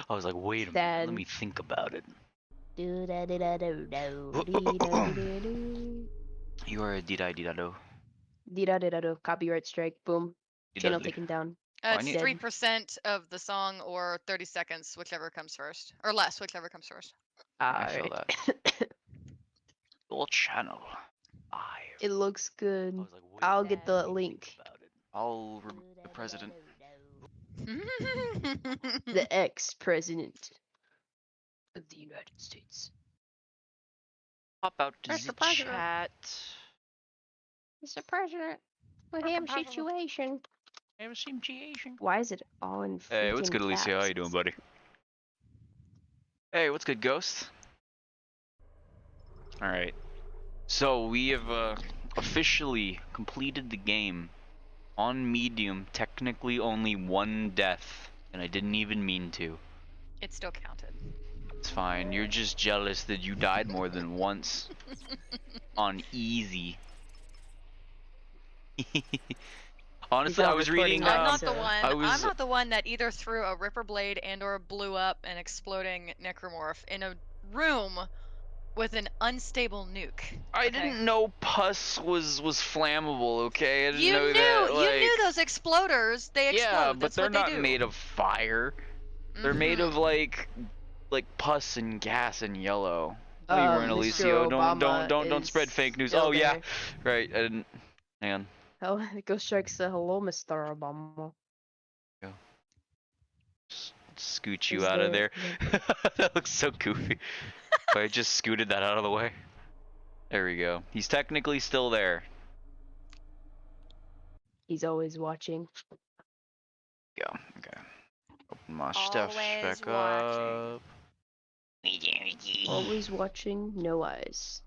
I was like, wait a minute, Sad. let me think about it. You You are a dee-da-dee-da-do. Copyright strike. Boom. Channel Dee-da-dee. taken down. It's need- 3% of the song or 30 seconds, whichever comes first. Or less, whichever comes first. I feel Alright. that. Full channel. It looks good. I was like, wait, I'll let get me the think link. about it. I'll remove the president. The ex-president of the United States. Pop out to Mr. the President. chat. Mr. President, we have a situation. Why is it all in Hey, what's freaking good, Alicia? How caps? you doing, buddy? Hey, what's good, Ghost? Alright. So, we have officially completed the game. On medium, technically only one death. And I didn't even mean to. It still counted. It's fine. You're just jealous that you died more than once. On easy. Honestly, I was reading. I'm not so- the one. I was- I'm not the one that either threw a Ripper Blade and/or blew up an exploding necromorph in a room with an unstable nuke. I okay? didn't know pus was flammable. Okay, I didn't know You that. knew. Like, You knew those exploders. They explode. yeah, but That's they're what they not do. made of fire. They're made Mhm. of like pus and gas and yellow. No, you weren't, Mr. Alicio. Don't Obama spread is fake news. still Oh yeah, there. right. I didn't. Hang on. Oh, Ghost Strike said hello, Mr. Obama. Scoot you Is out of there. there- That looks so goofy. If I just scooted that out of the way. There we go. He's technically still there. He's always watching. Go. Okay. Open my stuff Always back watching. up. Always watching, no eyes.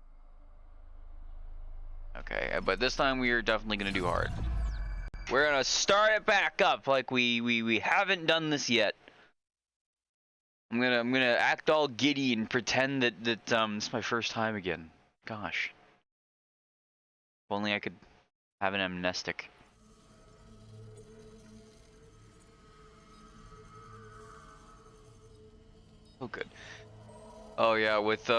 Okay, but this time we are definitely gonna do hard. We're gonna start it back up like we haven't done this yet. I'm gonna act all giddy and pretend that it's my first time again. Gosh. If only I could have an amnestic. Oh good. Oh yeah, with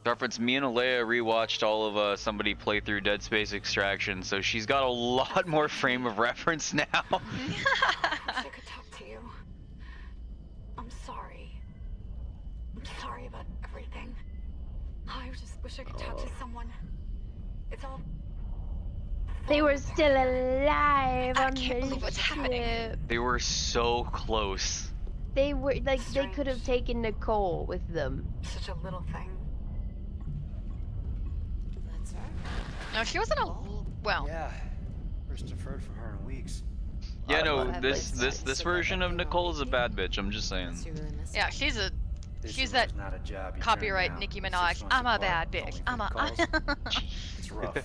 reference, me and Alea rewatched all of somebody play through Dead Space Extraction, so she's got a lot more frame of reference now. I wish I could talk to you. I'm sorry. I'm sorry about everything. I just wish I could talk to someone. It's all. They were still alive I on can't the believe what's happening. ship. They were so close. They were like they could have Strange. taken Nicole with them. Such a little thing. That's her. No, she wasn't a. Well, Yeah, first deferred for her in weeks. Yeah, Lot no, of this evidence this so version that of they won't Nicole is a make bad you. bitch. I'm just saying. Unless you're really missing. yeah, she's a. This She's was that not a job you copyright turned Nicki down Minaj. 6 months I'm a apart, bad bitch. only I'm a. calls. It's rough.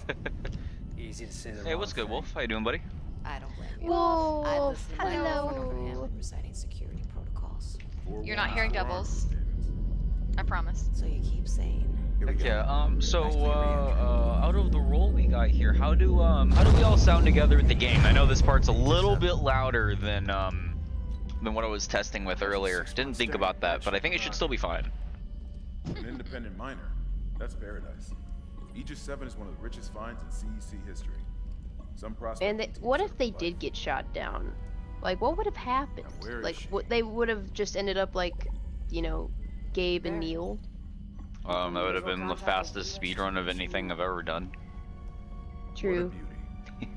Easy to say the Hey, what's wrong good, Wolf? thing. How you doing, buddy? I don't blame you. Wolf, I listen to my hello. phone over handling reciting security protocols. You're not hearing doubles. I promise. So you keep saying. Heck yeah. So out of the roll we got here, how do we all sound together in the game? I know this part's a little bit louder than what I was testing with earlier. Didn't think about that, but I think it should still be fine. An independent miner. That's paradise. Aegis 7 is one of the richest finds in CEC history. Some And prospects. what if they did get shot down? Like, what would have happened? Now, where is Like, she? they would have just ended up like, you know, Gabe and Where? Neil. That would have been the fastest speedrun of anything I've ever done. True. beauty.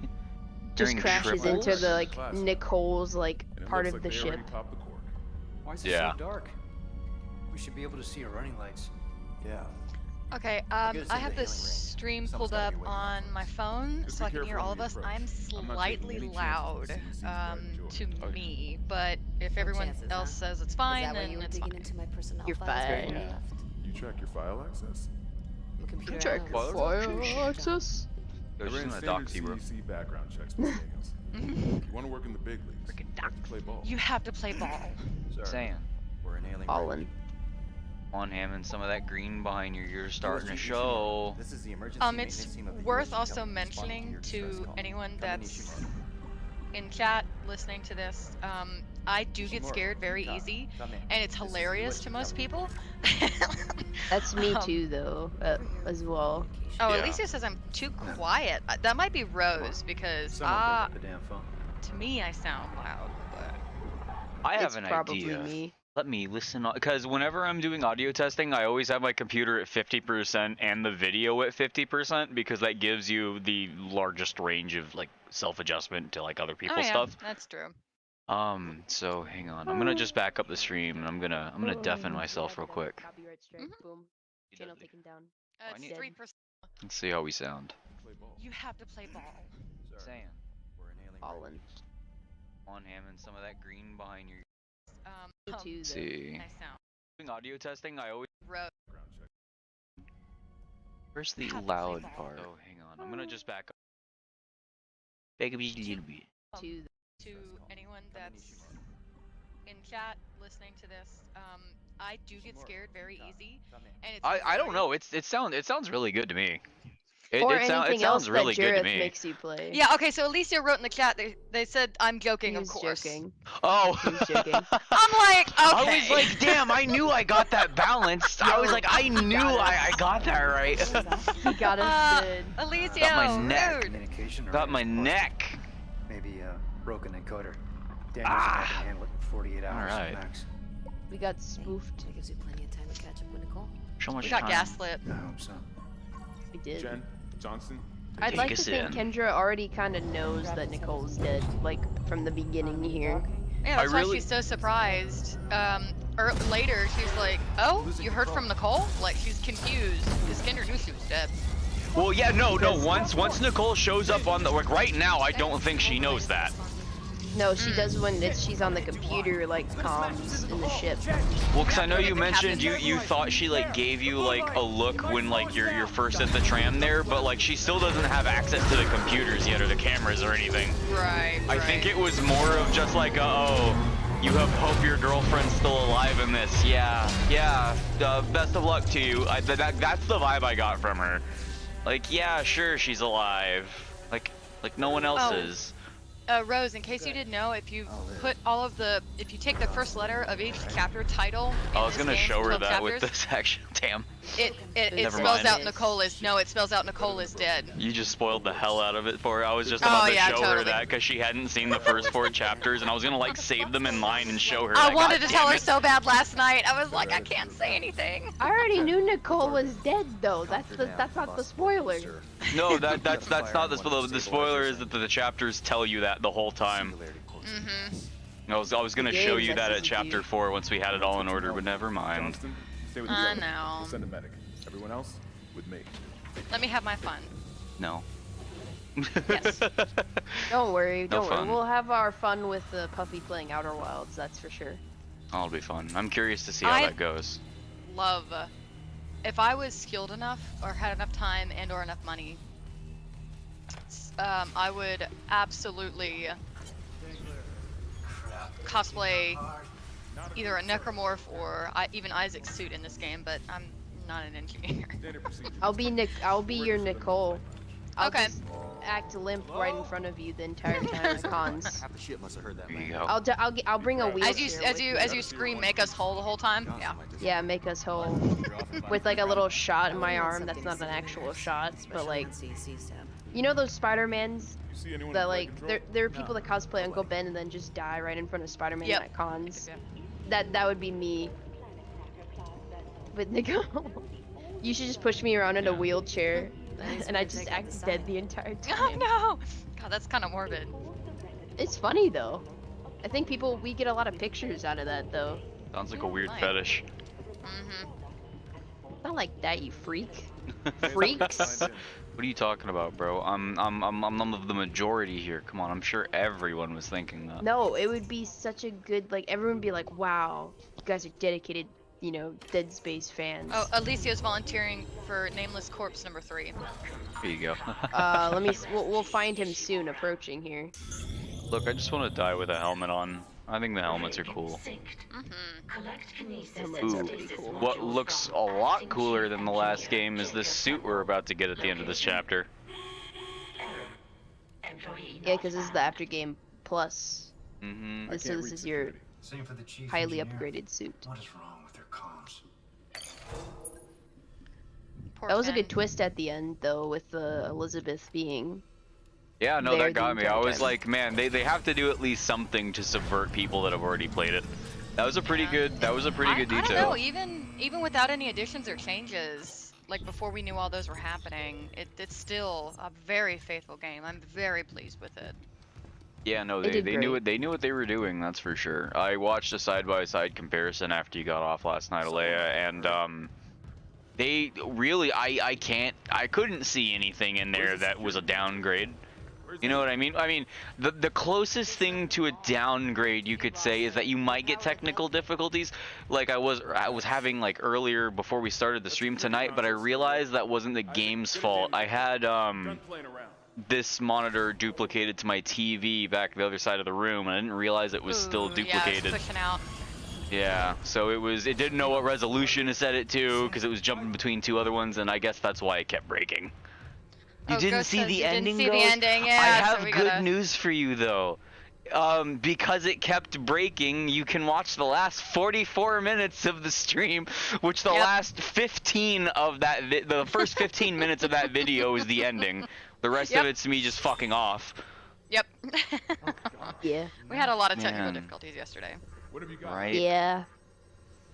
Just During crashes triples? into the like Classic. Nicole's like And it part looks of like the they ship. already popped the cork. Why is it Yeah. so dark? We should be able to see your running lights. Yeah. Okay, I'll get us I into have the this healing ring. stream Someone's pulled gotta up be waiting out on for us. my phone Just so be I can hear careful all on of the us. approach. I'm I'm not taking slightly any chances loud with CEC's private to enjoy. me, but if No everyone chances, else huh? says it's Is fine, that why then you were it's digging fine. into my personnel You're files before fine. you left? You check your file access? I'm a computer Check analyst. file access. They're just Ran gonna standard dox you, bro. CEC background checks, Miss Daniels. If you want to work in the big leagues, Freaking you have to play ball. You have to play ball. Sir, Saying. we're inhaling Fallen. range. On Hammond, some of that green behind your ears starting to USG show. This is the emergency maintenance It's team of the worth USG also company responding mentioning your distress to call. anyone Come in, that's issue. in chat listening to this. I do get scared very easy, and it's hilarious to most people. That's me too, though, as well. Oh, Yeah. Alicia says I'm too quiet. That might be Rose because Someone pick up the damn phone. to me I sound loud. But I have It's an probably idea. me. Let me listen, because whenever I'm doing audio testing, I always have my computer at 50% and the video at 50% because that gives you the largest range of like self-adjustment to like other people's stuff. that's true. So hang on, I'm gonna just back up the stream and I'm gonna deafen myself real quick. Copyright strike. Boom. Channel taken down. I It's need- 3%. Let's see how we sound. You have to play ball. Saying. We're inhaling Fallen. On Hammond, some of that green behind your. Me too, Let's though. see. Nice sound. Doing audio testing, I always. Rose. Where's the Have to play loud ball. part? Oh, hang on. I'm gonna just back up. Back up just a little bit. Too, To anyone that's in chat listening to this, I do get scared very easy, and it's I don't hilarious. know. It sounds really good to me. It or it anything else sounds really that good to Jareth me. makes you play. Yeah. Okay. So Alicia wrote in the chat. They said I'm joking. He Of was course. joking. Oh. He was joking. I'm like, okay. I was like, damn, I knew I got that balanced. I was like, I knew I got that right. He got us good. Alicia, Got my neck. rude. Communication. Got my neck. Maybe a broken encoder. Daniel's not gonna handle it in 48 hours Alright. max. We got spoofed. That gives you plenty of time to catch up with Nicole. So much We got time. gaslit. I hope so. We did. Jen, Johnston, I'd Take like to us think in. Kendra already kind of knows that Nicole's dead, like from the beginning here. Yeah, that's I why really- she's so surprised. Later, she's like, "Oh, you heard from Nicole?" Like she's confused because Kendra knew she was dead. Well, yeah, no. Once Nicole shows up on the like right now, I don't think she knows that. No, she does when she's on the computer, like comms in the ship. Well, cause I know you Anything mentioned happens? you thought she like gave you like a look when like you're first at the tram there, but like she still doesn't have access to the computers yet or the cameras or anything. Right. I think it was more of just like, oh, you have hope your girlfriend's still alive in this. Yeah. Best of luck to you. That's the vibe I got from her. Like, yeah, sure, she's alive. Like no one else Oh. is. Rose, in case you didn't know, if you put if you take the first letter of each chapter title, in I was this gonna game, show her 12 that with chapters, this action. Damn. it Never spells mind. out it spells out Nicole is dead. You just spoiled the hell out of it for her. I was just about to yeah, show her totally. that because she hadn't seen the first 4 chapters, and I was gonna like save them in line and show her. I that. wanted God to tell damn her it. so bad last night. I was like, I can't say anything. I already knew Nicole was dead, though. That's not the spoiler. No, that's not the spoiler. The spoiler is that the chapters tell you that the whole time. Mm-hmm. I was gonna The show game you that messes at with chapter you. 4 once we had it all in order, but never mind. Johnston, stay with the I seven. know. We'll send a medic. Everyone else, with me. Let me have my fun. No. Yes. Don't worry, No don't worry. fun. We'll have our fun with Puffy playing Outer Wilds, that's for sure. It'll be fun. I'm curious to see how I- that goes. Love. If I was skilled enough or had enough time and/or enough money, I would absolutely cosplay either a necromorph or even Isaac's suit in this game. But I'm not an engineer. Standard procedure. I'll be your Nicole. I'll Okay. just act limp right in front of you the entire time at cons. Half the ship must have heard that. There you man. go. I'll bring a wheelchair. As you scream, make us whole the whole time. Yeah. Yeah, make us whole. With like a little shot in my arm that's not an actual shot, but like, CC's tab. you know those Spider-Mans You see anyone that in flight like control? there are people that cosplay Uncle Ben and then just die right in front of Spider-Man Yep. at cons. That would be me. But Nicole, you should just push me around in a wheelchair, and I just act dead the entire Oh time. no! God, that's kind of morbid. It's funny though. I think we get a lot of pictures out of that though. Sounds like a weird Nice. fetish. Mm-hmm. Not like that, you freak. Freaks. What are you talking about, bro? I'm of the majority here. Come on, I'm sure everyone was thinking that. No, it would be such a good, like, everyone would be like, wow, you guys are dedicated, you know, Dead Space fans. Oh, Alicia's volunteering for Nameless Corpse number 3. Here you go. We'll find him soon, approaching here. Look, I just want to die with a helmet on. I think the helmets are cool. Mm-hmm. Helmets are pretty cool. What looks a lot cooler than the last game is this suit we're about to get at the end of this chapter. Yeah, because this is the after game plus. Mm-hmm. I So can't this reach is your security. Same for the chief highly engineer. upgraded suit. What is wrong with their comms? Poor That was a Finn. good twist at the end, though, with Elizabeth being Yeah, no, there that the got me. I entire was time. like, man, they have to do at least something to subvert people that have already played it. That was a pretty Yeah. good. That was a pretty good I don't detail. know. Even without any additions or changes, like before we knew all those were happening, it's still a very faithful game. I'm very pleased with it. Yeah, no, They did they knew great. what they knew what they were doing. That's for sure. I watched a side-by-side comparison after you got off last night, Alea, and they really, I couldn't see anything in there that was a downgrade. You know what I mean? I mean, the closest thing to a downgrade you could say is that you might get technical difficulties, like I was having like earlier before we started the stream tonight, but I realized that wasn't the game's fault. I had Done playing around. this monitor duplicated to my TV back the other side of the room, and I didn't realize it was still Ooh, duplicated. Yeah, it's pushing out. Yeah, so it didn't know what resolution to set it to because it was jumping between two other ones, and I guess that's why it kept breaking. You Oh, didn't Ghost see says the you ending, didn't see the Ghost? ending, I yeah, so have we good gotta- news for you though. Because it kept breaking, you can watch the last 44 minutes of the stream, which the Yep. last 15 of that the first 15 minutes of that video is the ending. The rest of Yep. it's me just fucking off. Yep. Yeah. We had a lot of technical Man. difficulties yesterday. What have you got? Right? Yeah.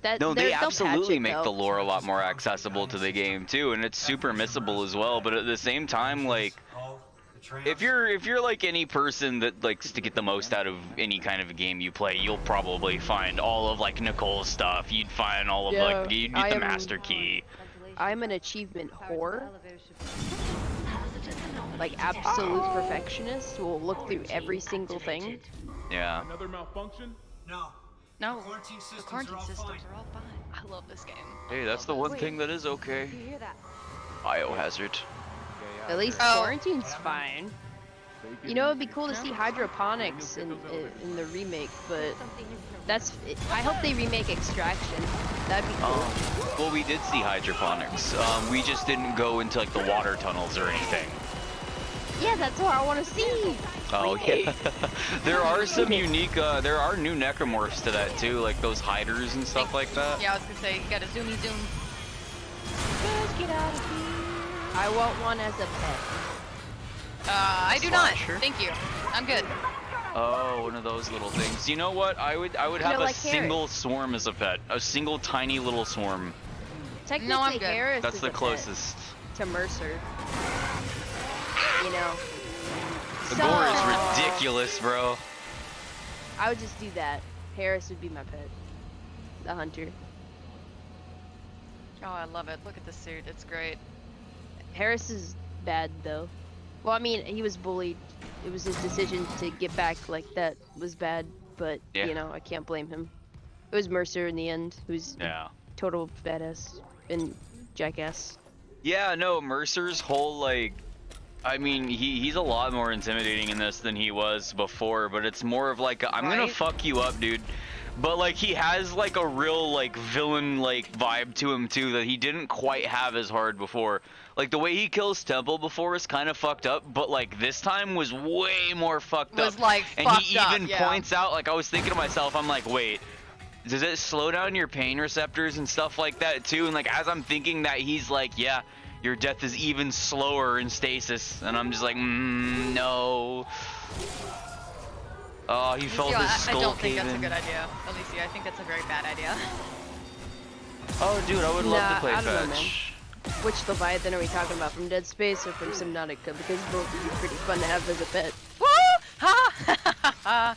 That No, they they'll patch absolutely it, make the though. lore a lot more accessible to the game too, and it's super missable as well. But at the same time, like, if you're like any person that likes to get the most out of any kind of a game you play, you'll probably find all of like Nicole's stuff. You'd find all of Yeah, like you'd I get the am- master key. I'm an achievement whore. Like absolute perfectionist. Will look through every single thing. Yeah. Another malfunction? No. No, Quarantine the systems quarantine are all systems fine. are all fine. I love this game. Hey, that's the one thing that is okay. You hear that? Biohazard. At least Oh. quarantine's fine. You know, it'd be cool to see hydroponics in the remake, but that's. I hope they remake Extraction. That'd be cool. Well, we did see hydroponics. We just didn't go into like the water tunnels or anything. Yeah, that's what I want to see. Oh yeah. There are some unique. There are new necromorphs to that too, like those hiders and stuff like that. Yeah, I was gonna say, you gotta zoomy zoom. Let's get out of here. I want one as a pet. I do not. Slasher? Thank you. I'm good. Oh, one of those little things. You know what? I would have know, a like single swarm as a pet. A single tiny little swarm. Technically, I'm good. Harris That's is the a pet closest. to Mercer. You know. The So- gore is ridiculous, bro. I would just do that. Harris would be my pet. The hunter. Oh, I love it. Look at the suit. It's great. Harris is bad though. Well, I mean, he was bullied. It was his decision to get back like that was bad, but Yeah. you know, I can't blame him. It was Mercer in the end, who's Yeah. total badass and jackass. Yeah, no, Mercer's whole like, I mean, he's a lot more intimidating in this than he was before, but it's more of like, I'm gonna Right. fuck you up, dude. But like, he has like a real like villain like vibe to him too that he didn't quite have as hard before. Like the way he kills Temple before is kind of fucked up, but like this time was way more fucked Was, up. like, and he fucked up, even yeah. points out, like I was thinking to myself, I'm like, wait. Does it slow down your pain receptors and stuff like that too? And like as I'm thinking that, he's like, yeah, your death is even slower in stasis. And I'm just like, no. Oh, he felt Yeah, his I skull don't think cave that's a in. good idea, Alicia. I think that's a very bad idea. Oh, dude, I would love Nah, to play I don't know, man. fetch. Which Leviathan are we talking about? From Dead Space or from Subnautica? Because both would be pretty fun to have as a pet. Woo! Ha!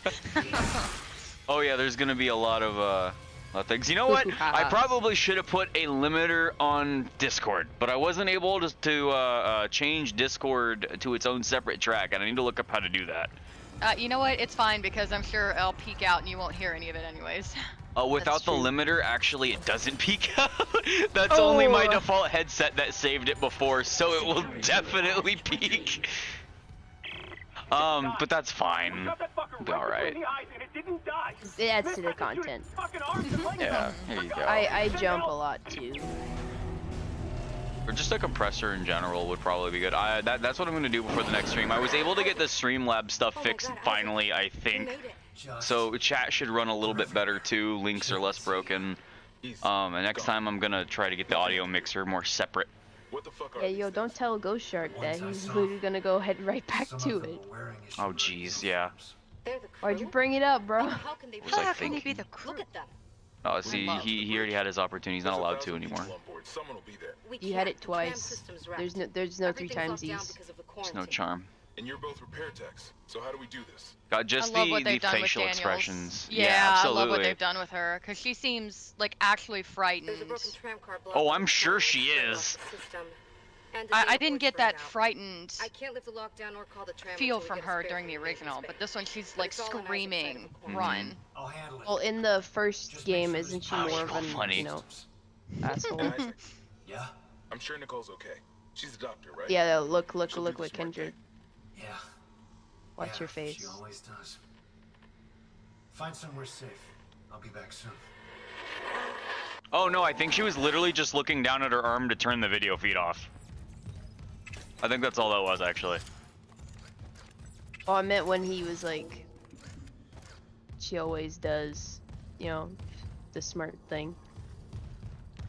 Oh yeah, there's gonna be a lot of things. You know what? I probably should have put a limiter on Discord, but I wasn't able to change Discord to its own separate track, and I need to look up how to do that. You know what? It's fine because I'm sure I'll peek out and you won't hear any of it anyways. Without the true. limiter, actually, it doesn't peak out. That's only my Oh. default headset that saved it before, so it will definitely peak. But that's fine. It'll be alright. It adds to the content. Yeah, here you go. I jump a lot too. Or just a compressor in general would probably be good. That's what I'm going to do before the next stream. I was able to get the Streamlabs stuff fixed finally, I think. So chat should run a little bit better too. Links are less broken. And next time I'm gonna try to get the audio mixer more separate. What the fuck Yeah, yo, don't tell Ghost Shark that. He's literally gonna go head right back to it. Oh jeez, yeah. They're the Why'd you crew? bring it up, bro? How can they Was I How can he be thinking? the crew? Look at them. Oh, see, he already had his opportunity. He's not allowed to anymore. Someone will be there. We You had can't. it The tram twice. system's wrecked. There's no three Everything's locked down timesies. because of the There's no quarantine. charm. And you're both repair techs. So how do we do this? Just I love the what they've done with facial Daniels. expressions. Yeah, I love what absolutely. they've done with her because she seems like actually frightened. There's a broken tram car Oh, blocking I'm the sure tunnel she straight is. off the system. And I the didn't airport's get that burned out. frightened I can't lift the lockdown or call the tram feel until we from get a her spare during from the Nathan's original, bay. but this one she's But like it's all on Isaac's side of screaming, the run. I'll handle it. Well, in the first game, isn't she Oh, more of so an, funny. you know, asshole? Isaac, Yeah? I'm sure Nicole's okay. She's a doctor, right? Yeah, look She'll do what the smart Kindred. thing. Yeah. Watch your She face. always does. Find somewhere safe. I'll be back soon. Oh no, I think she was literally just looking down at her arm to turn the video feed off. I think that's all that was actually. Oh, I meant when he was like, she always does, you know, the smart thing.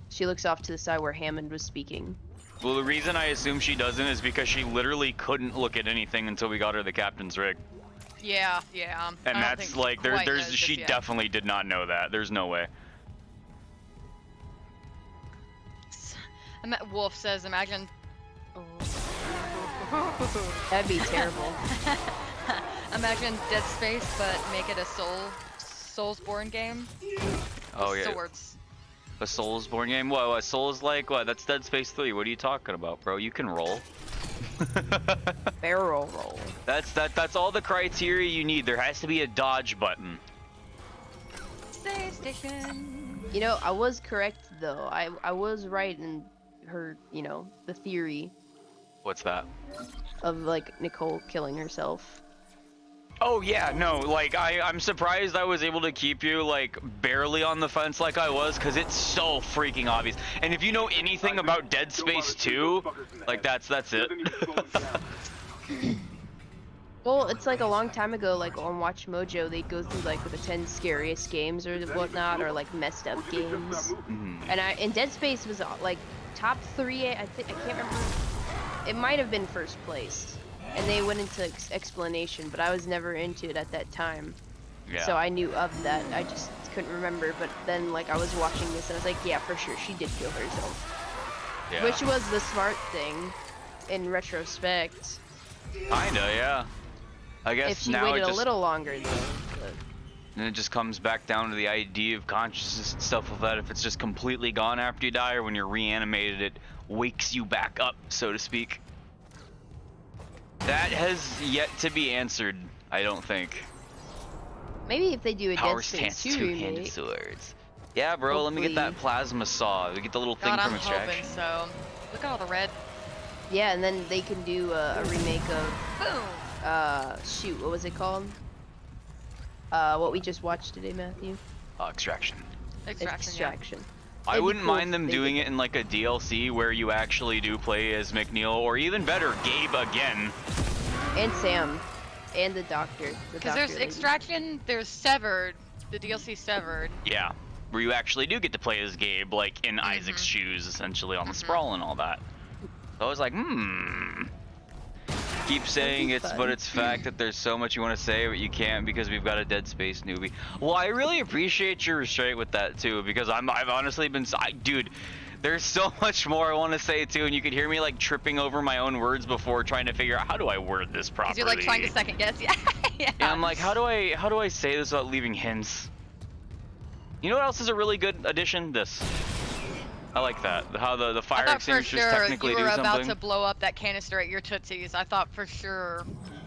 She looks off to the side where Hammond was speaking. Well, the reason I assume she doesn't is because she literally couldn't look at anything until we got her the captain's rig. Yeah, yeah. And I don't that's think like, she quite there's, knows this she yet. definitely did not know that. There's no way. Wolf says, imagine. That'd be terrible. Imagine Dead Space, but make it a Soulsborne game. Oh With yeah. Swords. A Soulsborne game? What? A Souls like what? That's Dead Space 3. What are you talking about, bro? You can roll. Barrel roll. That's all the criteria you need. There has to be a dodge button. Save station. You know, I was correct though. I was right in her, you know, the theory What's that? of like Nicole killing herself. Oh yeah, no, like I'm surprised I was able to keep you like barely on the fence like I was, cause it's so freaking obvious. And if you know anything about Dead Space 2, like that's it. Well, it's like a long time ago, like on Watch Mojo, they'd go through like the 10 scariest games or whatnot, or like messed up games. And Dead Space was like top 3. I can't remember. It might have been first place, and they went into explanation, but I was never into it at that time. Yeah. So I knew of that. I just couldn't remember. But then like I was watching this, and I was like, yeah, for sure, she did kill herself. Yeah. Which was the smart thing, in retrospect. Kinda, yeah. I guess If she now waited it just, a little longer, though. But... and it just comes back down to the idea of consciousness and stuff of that. If it's just completely gone after you die, or when you're reanimated, it wakes you back up, so to speak. That has yet to be answered, I don't think. Maybe if they do a Power Dead Space stance 2 two-handed remake. swords. Yeah, bro, let me get that Hopefully. plasma saw. We get the little thing God, from I'm hoping Extraction. so. Look at all the red. Yeah, and then they can do a remake of, Boom. shoot, what was it called? What we just watched today, Matthew? Extraction. Extraction. Yeah. Extraction. I It'd be wouldn't cool mind if them they doing did it in like a DLC where you actually do play as McNeil, or even better, Gabe again. And Sam. And the doctor. Because there's Extraction, there's Severed, the DLC Severed. Yeah, where you actually do get to play as Gabe, like in Isaac's shoes, essentially on the sprawl and all that. So I was like, Keep saying be it's, fun. but it's fact that there's so much you want to say, but you can't because we've got a Dead Space newbie. Well, I really appreciate your restraint with that too, because I've honestly been, dude, there's so much more I want to say too, and you could hear me like tripping over my own words before trying to figure out how do I word this properly. Because you're like trying to second guess. Yeah. Yeah. Yeah, I'm like, how do I say this without leaving hints? You know what else is a really good addition? This. I like that. How the I fire thought for extinguishers sure technically you do were about something. to blow up that canister at your tootsies. I thought for sure.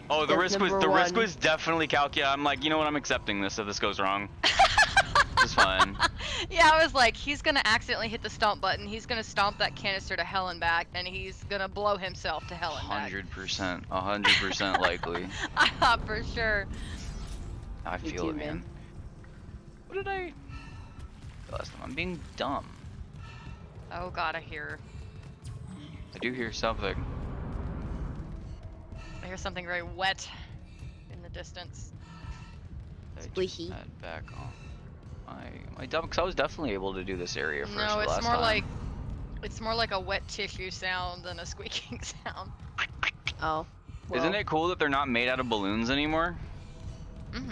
Oh, the That's risk was number risk one. was definitely calculated. I'm like, you know what? I'm accepting this if this goes wrong. It's fine. Yeah, I was like, he's gonna accidentally hit the stomp button. He's gonna stomp that canister to hell and back, and he's gonna blow himself to hell and back. 100% likely. I thought for sure. I Me feel too, it, man. man. What did I? Last time I'm being dumb. Oh god, I hear I do hear something. something very wet in the distance. I Squishy. turn that back on my dumb, because I was definitely able to do this area first No, the it's last more time. like it's more like a wet tissue sound than a squeaking sound. Oh. Isn't well. it cool that they're not made out of balloons anymore? Mm-hmm.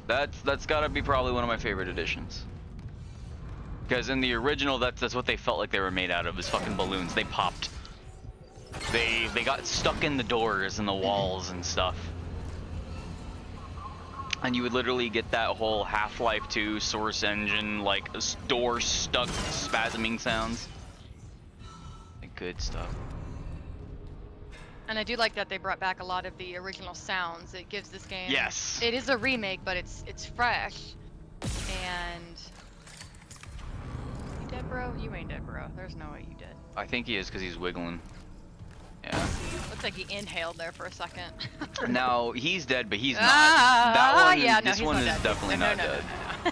That's gotta be probably one of my favorite additions. Because in the original, that's what they felt like they were made out of, is fucking balloons. They popped. They got stuck in the doors and the walls and stuff. And you would literally get that whole Half-Life 2 Source Engine, like, door stuck spasming sounds. Like, good stuff. And I do like that they brought back a lot of the original sounds. It gives this game. Yes. It is a remake, but it's fresh. And you dead, bro? You ain't dead, bro. There's no way you dead. I think he is because he's wiggling. Yeah. Looks like he inhaled there for a second. Now, he's dead, but he's not. Ah, That one, yeah, no, this he's one not is dead. definitely No, not no, no, dead. no, no.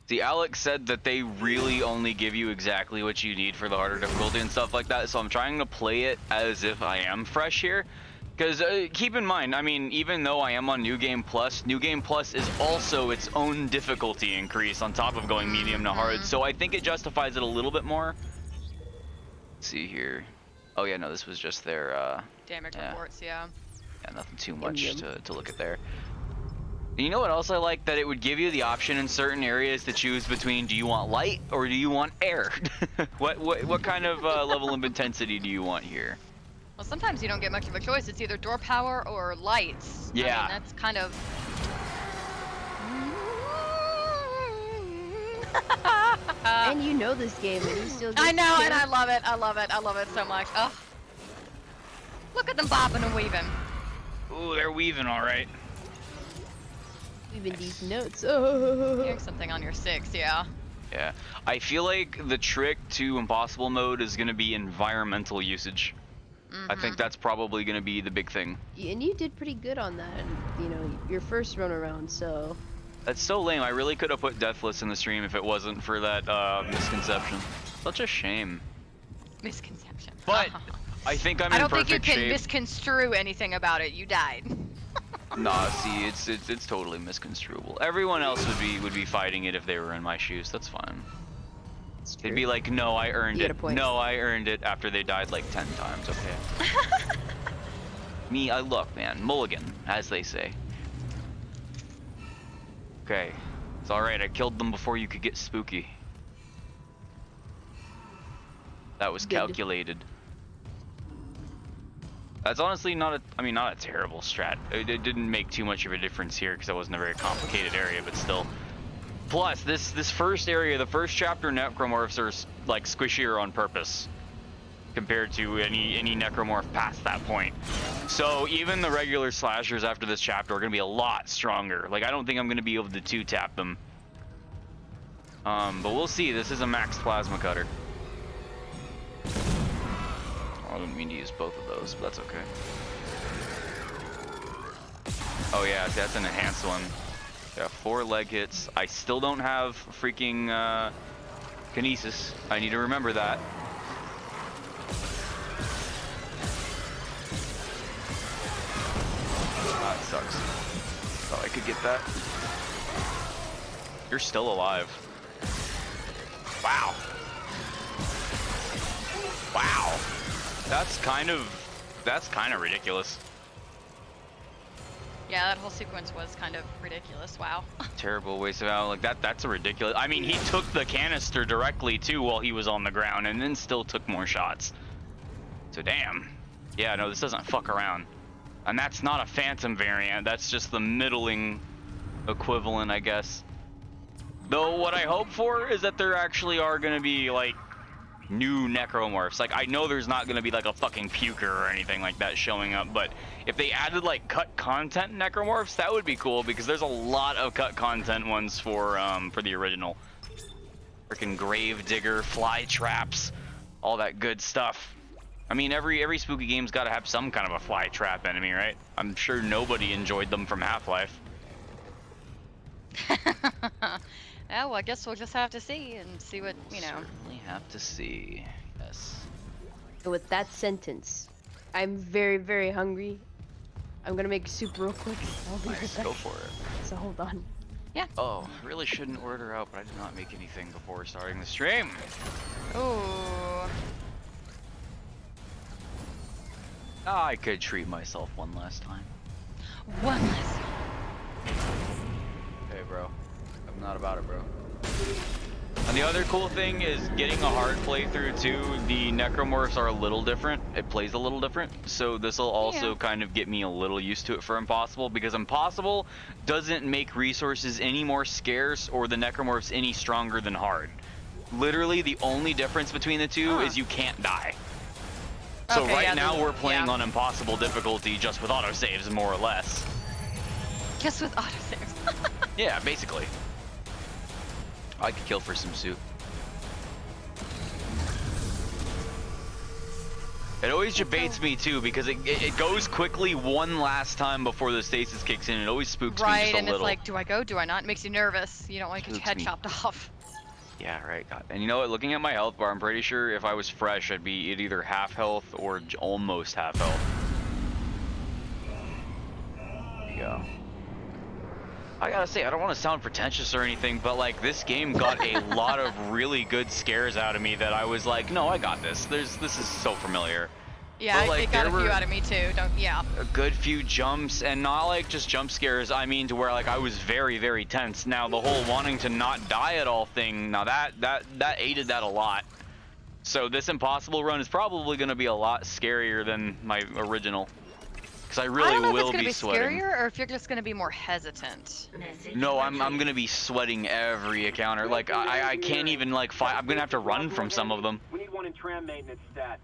See, Alex said that they really only give you exactly what you need for the harder difficulty and stuff like that, so I'm trying to play it as if I am fresh here. Because keep in mind, I mean, even though I am on New Game Plus is also its own difficulty increase on top of going medium to hard, so I think it justifies it a little bit more. Let's see here. Oh yeah, no, this was just their, Damage yeah. reports, yeah. Yeah, nothing too much Yum. to look at there. And you know what else I like? That it would give you the option in certain areas to choose between, do you want light or do you want air? what kind of level of intensity do you want here? Well, sometimes you don't get much of a choice. It's either door power or lights. Yeah. I mean, that's kind of. And you know this game, and you still. I get know, and I killed. love it. I love it. I love it so much. Oh. Look at them bobbing and weaving. Ooh, they're weaving all right. Even these notes. Hearing something on your 6, yeah. Yeah. I feel like the trick to impossible mode is going to be environmental usage. I think that's probably going to be the big thing. And you did pretty good on that, you know, your first run around, so. That's so lame. I really could have put Deathless in the stream if it wasn't for that misconception. Such a shame. Misconception. But I think I'm I in don't think perfect you can shape. misconstrue anything about it. You died. Nah, see, it's totally misconstruable. Everyone else would be fighting it if they were in my shoes. That's fine. It's They'd true. be like, no, I earned You get it. a point. No, I earned it after they died like 10 times. Okay. Me, I look, man. Mulligan, as they say. Okay. It's alright. I killed them before you could get spooky. That was Good. calculated. That's honestly not a terrible strat. It didn't make too much of a difference here because it wasn't a very complicated area, but still. Plus, this first area, the first chapter necromorphs are like squishier on purpose compared to any necromorph past that point. So even the regular slashers after this chapter are gonna be a lot stronger. Like I don't think I'm gonna be able to 2-tap them. But we'll see. This is a max plasma cutter. I didn't mean to use both of those, but that's okay. Oh yeah, that's an enhanced one. Yeah, 4 leg hits. I still don't have freaking kinesis. I need to remember that. That sucks. Thought I could get that. You're still alive. Wow. Wow. That's kind of ridiculous. Yeah, that whole sequence was kind of ridiculous. Wow. Terrible waste of ammo. Like that's a ridiculous. I mean, he took the canister directly too while he was on the ground and then still took more shots. So damn. Yeah, no, this doesn't fuck around. And that's not a phantom variant. That's just the middling equivalent, I guess. Though what I hope for is that there actually are going to be like new necromorphs. Like I know there's not going to be like a fucking puker or anything like that showing up, but if they added like cut content necromorphs, that would be cool because there's a lot of cut content ones for the original. Freaking grave digger, fly traps, all that good stuff. I mean, every spooky game's got to have some kind of a fly trap enemy, right? I'm sure nobody enjoyed them from Half-Life. Yeah, well, I guess we'll just have to see and see what, you know. Certainly have to see. Yes. And with that sentence, I'm very, very hungry. I'm gonna make soup real quick. I'll be right Nice, back. go for it. So hold on. Oh, really shouldn't order out, but I did not make anything before starting the stream. Ooh. I could treat myself one last time. One less. Hey, bro. I'm not about it, bro. And the other cool thing is getting a hard playthrough too. The necromorphs are a little different. It plays a little different. So this will also kind of get me a little used to it for Impossible, because Impossible doesn't make resources any more scarce or the necromorphs any stronger than hard. Literally the only difference between the two is you can't die. So Okay, right yeah, now then- we're playing yeah. on Impossible difficulty just with autosaves, more or less. Just with autosaves. Yeah, basically. I could kill for some soup. It always debates me too, because it goes quickly one last time before the stasis kicks in. It always spooks me Right, just a and little. it's like, do I go? Do I not? It makes you nervous. You don't want to get your Spooks head me. chopped off. Yeah, right. God. And you know what? Looking at my health bar, I'm pretty sure if I was fresh, I'd be at either half health or almost half health. There you go. I gotta say, I don't want to sound pretentious or anything, but like this game got a lot of really good scares out of me that I was like, no, I got this. This is so familiar. Yeah, But, like, it got a there few were- out of me too. Yeah. A good few jumps, and not like just jump scares. I mean, to where like I was very, very tense. Now the whole wanting to not die at all thing. Now that aided that a lot. So this Impossible run is probably going to be a lot scarier than my original. Because I I really don't know if will it's gonna be be sweating. scarier or if you're just gonna be more hesitant. No, I'm gonna be sweating every encounter. Like I can't even like fight. I'm gonna have to run from some of them. We need one in tram maintenance stats.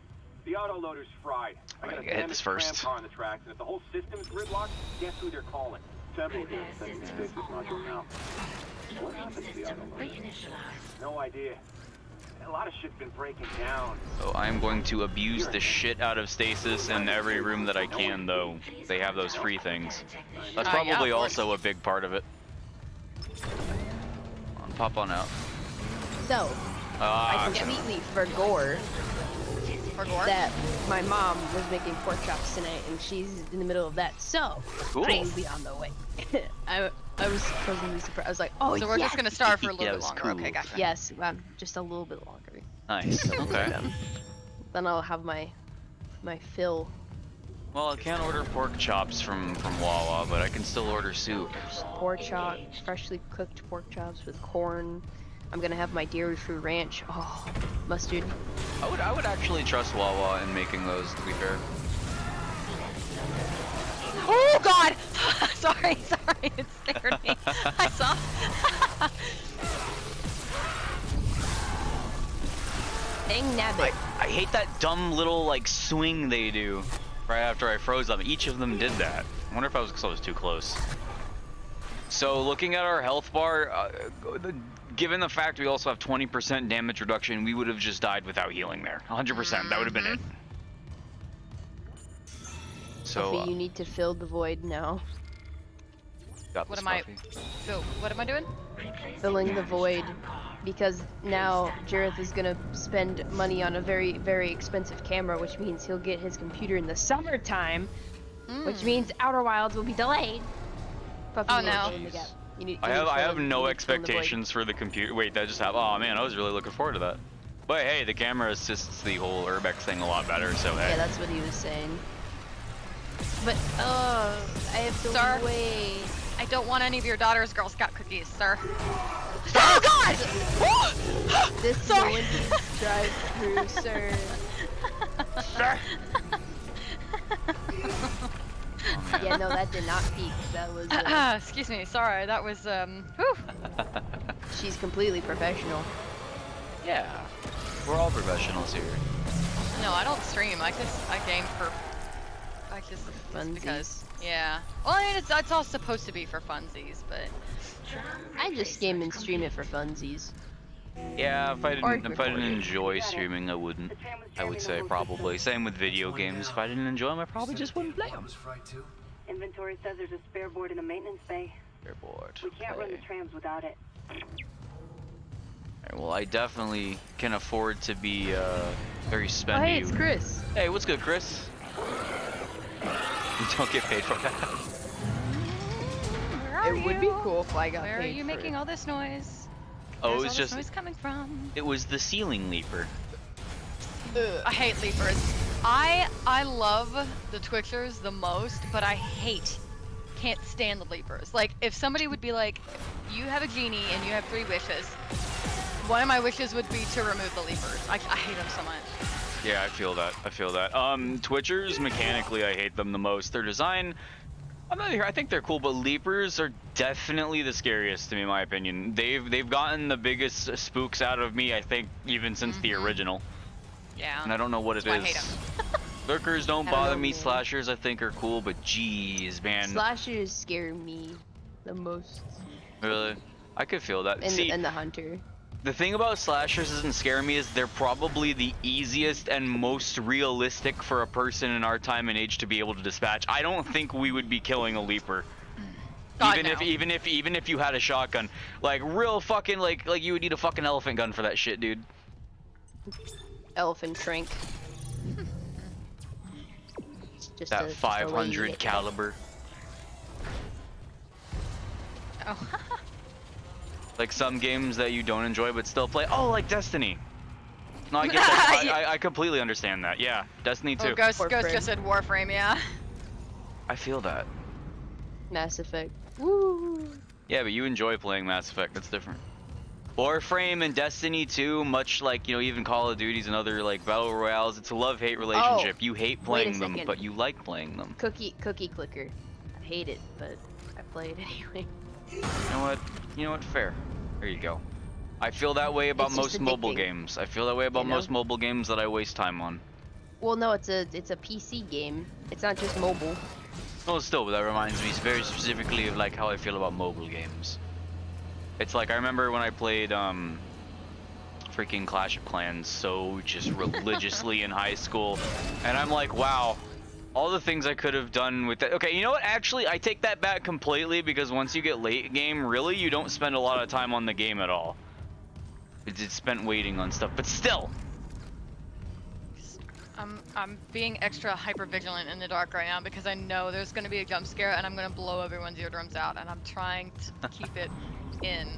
The autoloader's fried. I got a Alright, hit this damaged tram first. car on the tracks, and if the whole system's gridlocked, guess who they're calling? Temple is sending the stasis module now. What happened to the autoloader? No idea. A lot of shit's been breaking down. So I'm going to abuse the shit out of stasis in every room that I can, though. They have those free things. That's Yeah, probably of course. also a big part of it. Pop on out. So, I Okay. completely forgot For gore? that my mom was making pork chops tonight, and she's in the middle of that. So, Cool. I will be on the way. I was pleasantly surprised. I was like, oh, So we're yes! just gonna starve for a little Yeah, bit it was longer. cool. Okay, gotcha. Yes, just a little bit longer. Nice. Okay. Then I'll have my fill. Well, I can't order pork chops from Wawa, but I can still order soup. Pork chop, freshly cooked pork chops with corn. I'm gonna have my dairy-free ranch. Oh, mustard. I would actually trust Wawa in making those, to be fair. Oh God! sorry, it scared me. I saw. Dang nabbit. I hate that dumb little like swing they do right after I froze them. Each of them did that. I wonder if I was because I was too close. So looking at our health bar, given the fact we also have 20% damage reduction, we would have just died without healing there. 100%. That would have been it. So Sophie, you need to fill the void now. got What this, am I? Buffy. So what am I doing? Filling the void, because now Jareth is gonna spend money on a very, very expensive camera, which means he'll get his computer in the summertime, which means Outer Wilds will be delayed. Puffy, Oh, you need to no. fill in the gap. You need- I you need have to I fill have in- no you need to fill in the void. expectations for the computer. Wait, that just happened. Oh man, I was really looking forward to that. But hey, the camera assists the whole Urbex thing a lot better. So hey. Yeah, that's what he was saying. But I have to Sir? wait. I don't want any of your daughter's Girl Scout cookies, sir. Oh God! This is the Sorry. Wendy's drive-through, sir. Yeah, no, that did not peak. That was. Excuse me. Sorry, that was whew. She's completely professional. Yeah, we're all professionals here. No, I don't stream. I game for. I just because. Yeah. Well, I mean, it's all supposed to be for funsies, but. I just game and stream it for funsies. Yeah, if I Or didn't record it. enjoy streaming, I wouldn't. I would say probably. Same with video games. If I didn't enjoy them, I probably just wouldn't play them. Inventory says there's a spare board in the maintenance bay. Fair board. We can't run the trams without it. Alright, well, I definitely can afford to be very Oh, spendy. hey, it's Chris. Hey, what's good, Chris? You don't get paid for that. Where are It would be you? cool if I got Where are paid you for making it. all this noise? Oh, Where's it was all just. this noise coming from? It was the ceiling leaper. I hate leapers. I love the Twitchers the most, but I can't stand the leapers. Like, if somebody would be like, you have a genie and you have 3 wishes, one of my wishes would be to remove the leapers. I hate them so much. Yeah, I feel that. I feel that. Twitchers, mechanically, I hate them the most. Their design, I'm not here. I think they're cool, but leapers are definitely the scariest to me, in my opinion. They've gotten the biggest spooks out of me, I think, even since the original. Yeah. And I don't know what That's it why is. I hate 'em. Lurkers don't I don't bother know, me. man. Slashers, I think, are cool, but jeez, man. Slashers scare me the most. Really? I could feel that. And, See, and the hunter. the thing about slashers doesn't scare me is they're probably the easiest and most realistic for a person in our time and age to be able to dispatch. I don't think we would be killing a leaper. God, even no. if you had a shotgun, like real fucking like you would need a fucking elephant gun for that shit, dude. Elephant shrink. Just That a 500 unit. caliber. Oh. Like some games that you don't enjoy but still play. Oh, like Destiny. No, I get that. I completely understand that. Yeah, Destiny 2. Oh, Ghost Warframe. just said Warframe, yeah. I feel that. Mass Effect. Woo! Yeah, but you enjoy playing Mass Effect. That's different. Warframe and Destiny 2, much like, you know, even Call of Duties and other like battle royales, it's a love-hate relationship. You hate playing them, second. but you like playing them. Cookie clicker. I hate it, but I play it anyway. You know what? You know what? Fair. There you go. I feel that way about It's just most mobile addicting. games. I feel that way about You know? most mobile games that I waste time on. Well, no, it's a PC game. It's not just mobile. Oh, still, that reminds me very specifically of like how I feel about mobile games. It's like I remember when I played freaking Clash of Clans so just religiously in high school, and I'm like, wow, all the things I could have done with that. Okay, you know what? Actually, I take that back completely, because once you get late game, really, you don't spend a lot of time on the game at all. It's spent waiting on stuff, but still. I'm being extra hyper vigilant in the dark right now because I know there's gonna be a jump scare and I'm gonna blow everyone's eardrums out, and I'm trying to keep it in.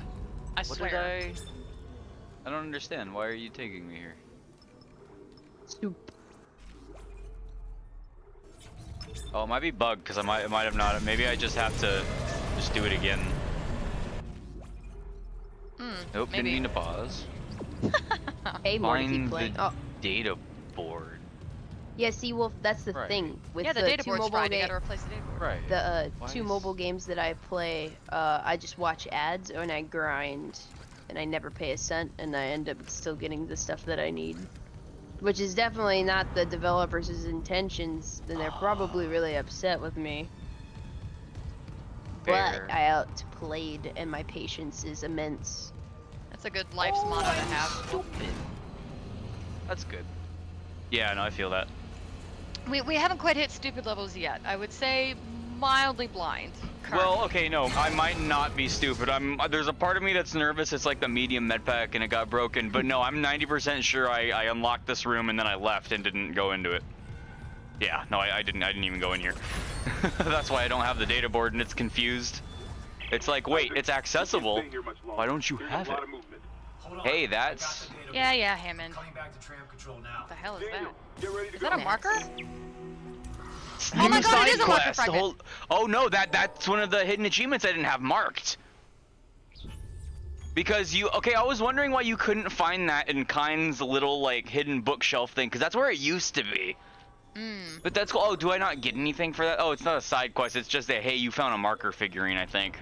I What swear. did I don't understand. Why are you taking me here? Soup. Oh, it might be bugged because I might have not. Maybe I just have to just do it again. Nope, didn't maybe. mean to pause. Hey, more to keep Find playing. the Oh, data board. yeah. See, Wolf, that's the Right. thing with Yeah, the the data two board's mobile fried. You games. gotta replace the data board. Right. The Why two is- mobile games that I play, I just watch ads and I grind, and I never pay a cent, and I end up still getting the stuff that I need, which is definitely not the developers' intentions, and they're probably really upset with me. Fair. But I outplayed, and my patience is immense. That's a good life's motto to have. Stupid. That's good. Yeah, no, I feel that. We haven't quite hit stupid levels yet. I would say mildly blind. Well, okay, no, I might not be stupid. There's a part of me that's nervous. It's like the medium med pack and it got broken. But no, I'm 90% sure I unlocked this room and then I left and didn't go into it. Yeah, no, I didn't even go in here. That's why I don't have the data board and it's confused. It's like, wait, it's accessible. Why don't you have it? Hey, that's... Yeah, Hammond. Coming back to tram control now. What the hell is that? Get ready to Is go. that a marker? New my God, it side is a marker quest. fragment. Oh no, that's one of the hidden achievements I didn't have marked. Because I was wondering why you couldn't find that in Kind's little like hidden bookshelf thing, because that's where it used to be. But that's cool. Oh, do I not get anything for that? Oh, it's not a side quest. It's just that, hey, you found a marker figurine, I think.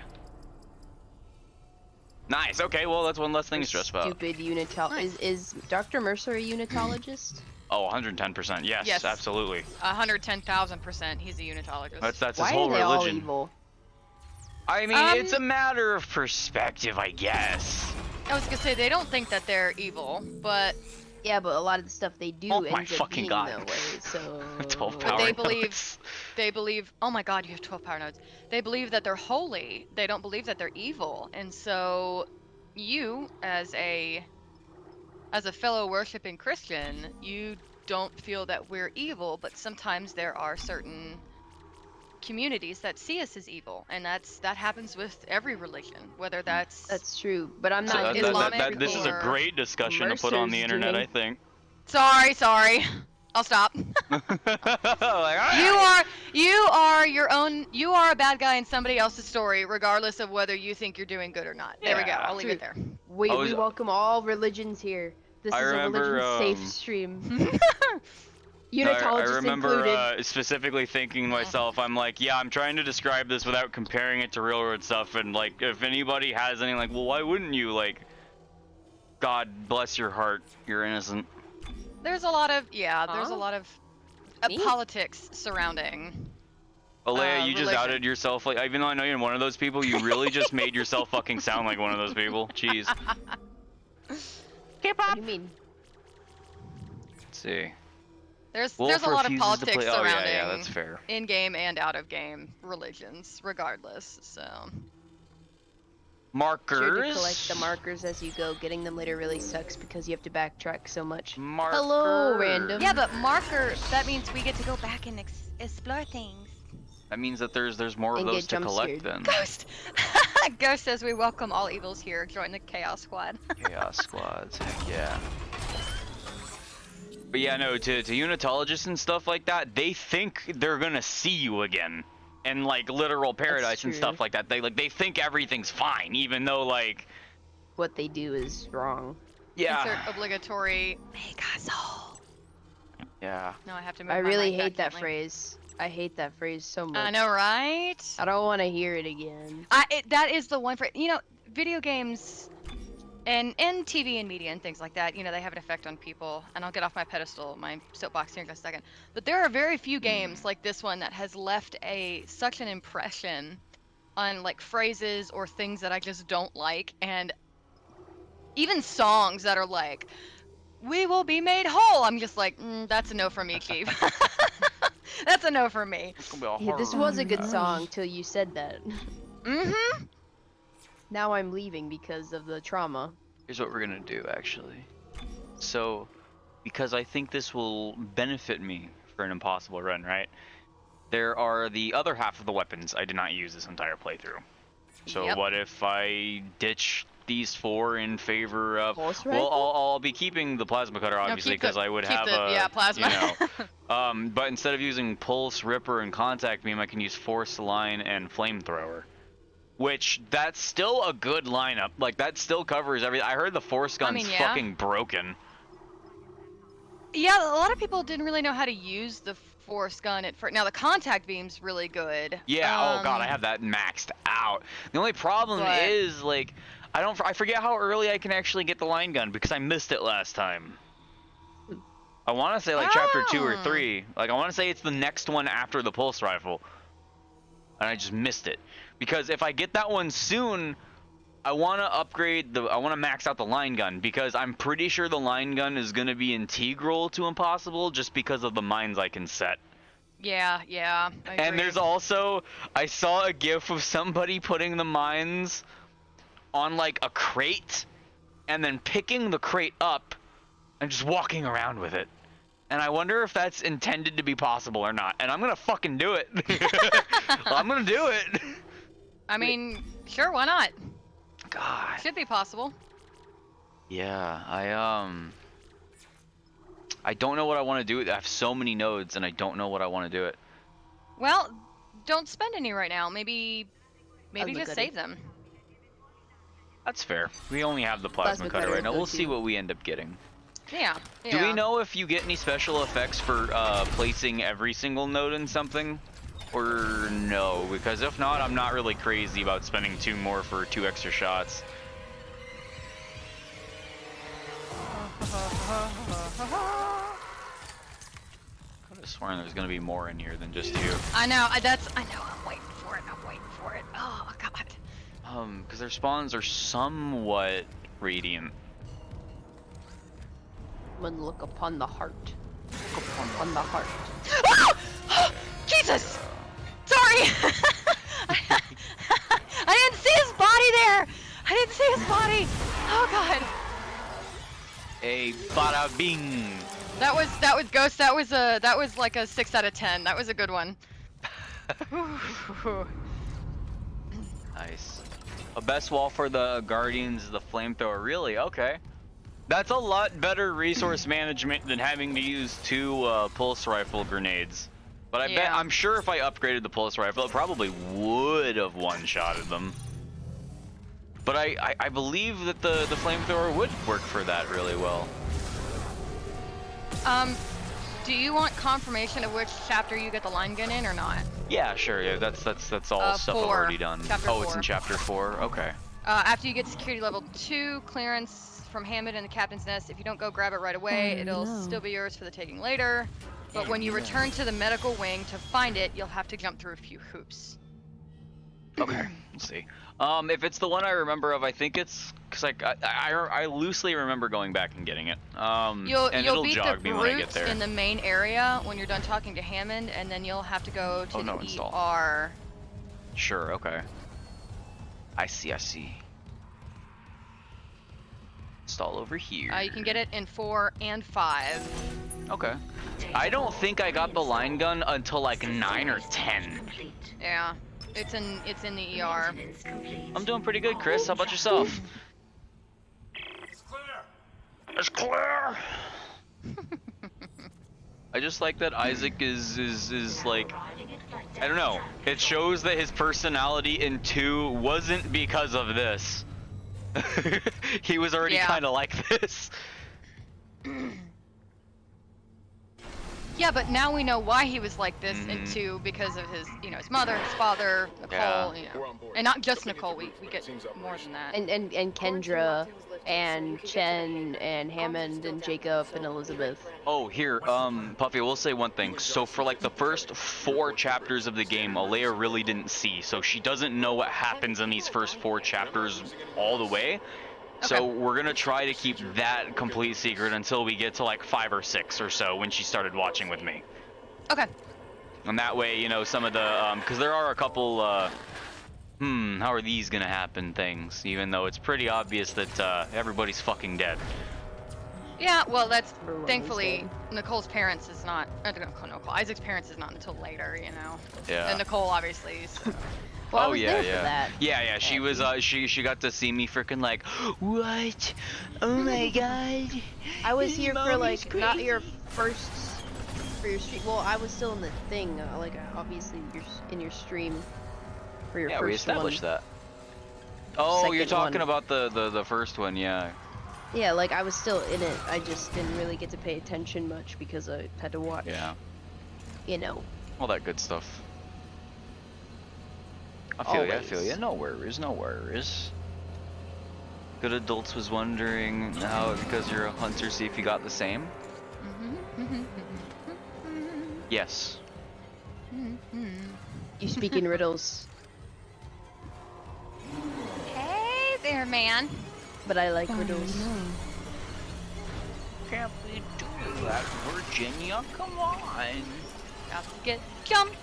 Nice. Okay, well, that's one less thing to stress about. Stupid unitologist. Is Dr. Mercer a unitologist? Oh, 110%. Yes, Yes. absolutely. 110,000%. He's a unitologist. That's his Why whole are they all religion. evil? I mean, it's a matter of perspective, I guess. I was gonna say they don't think that they're evil, but Yeah, but a lot of the stuff they do Oh my ends up fucking being God. that way. So 12 But power they believe- nodes. they believe. Oh my God, you have 12 power nodes. They believe that they're holy. They don't believe that they're evil, and so you, as a fellow worshiping Christian, you don't feel that we're evil, but sometimes there are certain communities that see us as evil, and that happens with every religion, whether that's true, but I'm So not. Islamic this is a or great discussion to put on the Mercer's internet, doing. I think. Sorry. I'll stop. Like, You are your own. You are a bad guy in somebody else's story, regardless of whether you think you're doing good or not. There we go. Yeah. I'll leave it there. We I was- welcome all religions here. This I is remember, a religion-safe stream. I Unitologists remember included. specifically thinking to myself, I'm like, yeah, I'm trying to describe this without comparing it to real world stuff, and like, if anybody has any, like, well, why wouldn't you? Like, God bless your heart, you're innocent. There's a lot of there's a Huh? lot of Me? politics surrounding. Alea, you just religion. outed yourself. Like, even though I know you're one of those people, you really just made yourself fucking sound like one of those people. Jeez. What do you mean? Let's see. There's Wolf a lot of refuses to politics play- oh, surrounding yeah, that's fair. in-game and out-of-game religions, regardless. So Markers. Sure to collect the markers as you go. Getting them later really sucks because you have to backtrack so much. Markers. Hello, random. yeah, but that means we get to go back and explore things. That means that there's more of And those get to jump collect scared. then. Ghost. Ghost says we welcome all evils here. Join the Chaos Squad. Chaos squads, heck yeah. But yeah, no, to unitologists and stuff like that, they think they're gonna see you again. And like literal paradise and true. stuff like that. They think everything's fine, even though like What they do is wrong. yeah. Insert obligatory make us whole. Yeah. No, I have to move I my really mic hate back that gently. phrase. I hate that phrase so much. I know, right? I don't want to hear it again. That is the one for video games and TV and media and things like that. They have an effect on people. And I'll get off my pedestal, my soapbox here in a second. But there are very few games like this one that has left such an impression on like phrases or things that I just don't like, and even songs that are like, "We will be made whole." I'm just like, that's a no for me, Chief. That's a no for me. It's gonna be a Yeah, this horror. was a good song till you said that. Mm-hmm. Now I'm leaving because of the trauma. Here's what we're gonna do, actually. So, because I think this will benefit me for an impossible run, right? There are the other half of the weapons I did not use this entire playthrough. So Yep. what if I ditch these 4 in favor of? Pulse Well, rifle? I'll be keeping the plasma cutter obviously keep the- because I would keep have the- a plasma. but instead of using pulse, ripper, and contact beam, I can use force, line, and flamethrower. Which that's still a good lineup. Like that still covers everything. I heard the force gun's mean, yeah. fucking broken. Yeah, a lot of people didn't really know how to use the force gun at first. Now the contact beam's really good. Yeah. Oh god, I have that maxed out. The only problem But- is like I forget how early I can actually get the line gun because I missed it last time. I want to say like chapter 2 or Oh. 3. Like I want to say it's the next one after the pulse rifle. And I just missed it. Because if I get that one soon, I want to I want to max out the line gun because I'm pretty sure the line gun is going to be integral to Impossible just because of the mines I can set. Yeah. I And agree. there's also, I saw a gif of somebody putting the mines on like a crate and then picking the crate up and just walking around with it. And I wonder if that's intended to be possible or not. And I'm gonna fucking do it. I'm gonna do it. I mean, sure, why not? God. Should be possible. Yeah, I don't know what I want to do. I have so many nodes and I don't know what I want to do it. Well, don't spend any right now. Maybe look just at save it. them. That's fair. We only have the plasma cutter right now. will We'll go see too. what we end up getting. Yeah. Do we know if you get any special effects for placing every single node in something? Or no? Because if not, I'm not really crazy about spending 2 more for 2 extra shots. I could have sworn there's gonna be more in here than just you. I know. I know. I'm waiting for it. Oh God. Because their spawns are somewhat radiant. One look upon the heart. Look upon the heart. Jesus! Sorry! I didn't see his body there! I didn't see his body! Oh god. A bada bing! That was Ghost, that was like a 6 out of 10. That was a good one. Nice. A best wall for the Guardians is the flamethrower. Really? Okay. That's a lot better resource management than having to use 2 pulse rifle grenades. But I bet, I'm sure if I upgraded the pulse rifle, it probably would have one-shotted them. But I believe that the flamethrower would work for that really well. Do you want confirmation of which chapter you get the line gun in or not? Yeah, sure. Yeah, that's all stuff I've 4. already done. Chapter Oh, it's 4. in chapter 4. Okay. After you get security level 2 clearance from Hammond and the captain's nest, if you don't go grab it right away, it'll still be yours for the taking later. But when you return to the medical wing to find it, you'll have to jump through a few hoops. Okay, let's see. If it's the one I remember of, I think it's because I loosely remember going back and getting it. And You'll it'll beat jog the me when I get brutes there. in the main area when you're done talking to Hammond, and then you'll have to go to the install. ER. Sure. Okay. I see. Install over here. You can get it in 4 and 5. Okay. I don't think I got the line gun until like 9 or 10. Yeah, it's in the ER. I'm doing pretty good, Chris. How about yourself? It's clear. It's clear. I just like that Isaac is like, I don't know. It shows that his personality in 2 wasn't because of this. He was already kind of like this. Yeah, but now we know why he was like this in 2 because of his, his mother, his father, Nicole, and not just Nicole. We get more than that. And Kendra, and Chen, and Hammond, and Jacob, and Elizabeth. Oh, here, Puffy, we'll say one thing. So for like the first 4 chapters of the game, Alea really didn't see, so she doesn't know what happens in these first 4 chapters all the way. Okay. So we're gonna try to keep that complete secret until we get to like 5 or 6 or so when she started watching with me. Okay. And that way, some of the, because there are a couple, how are these gonna happen things, even though it's pretty obvious that everybody's fucking dead. Yeah, well, that's Everyone's thankfully dead. Nicole's parents is not. Isaac's parents is not until later, Yeah. And Nicole obviously. So. Well, I Oh was yeah, there yeah. for that. Yeah. She was she got to see me freaking like, what? Oh my god. I was here for Mommy's like not your crazy. first for your stream. Well, I was still in the thing. Obviously you're in your stream for your Yeah, first we established one. that. Oh, you're Second talking one. about the first one, yeah. Yeah, like I was still in it. I just didn't really get to pay attention much because I had to watch. Yeah. All that good stuff. I feel Always. ya. No worries. Good Adults was wondering how, because you're a hunter, see if you got the same. Yes. You speak in riddles, Hey there, man. but I like riddles. Can't we do that, Virginia? Come on. Got to get jumped.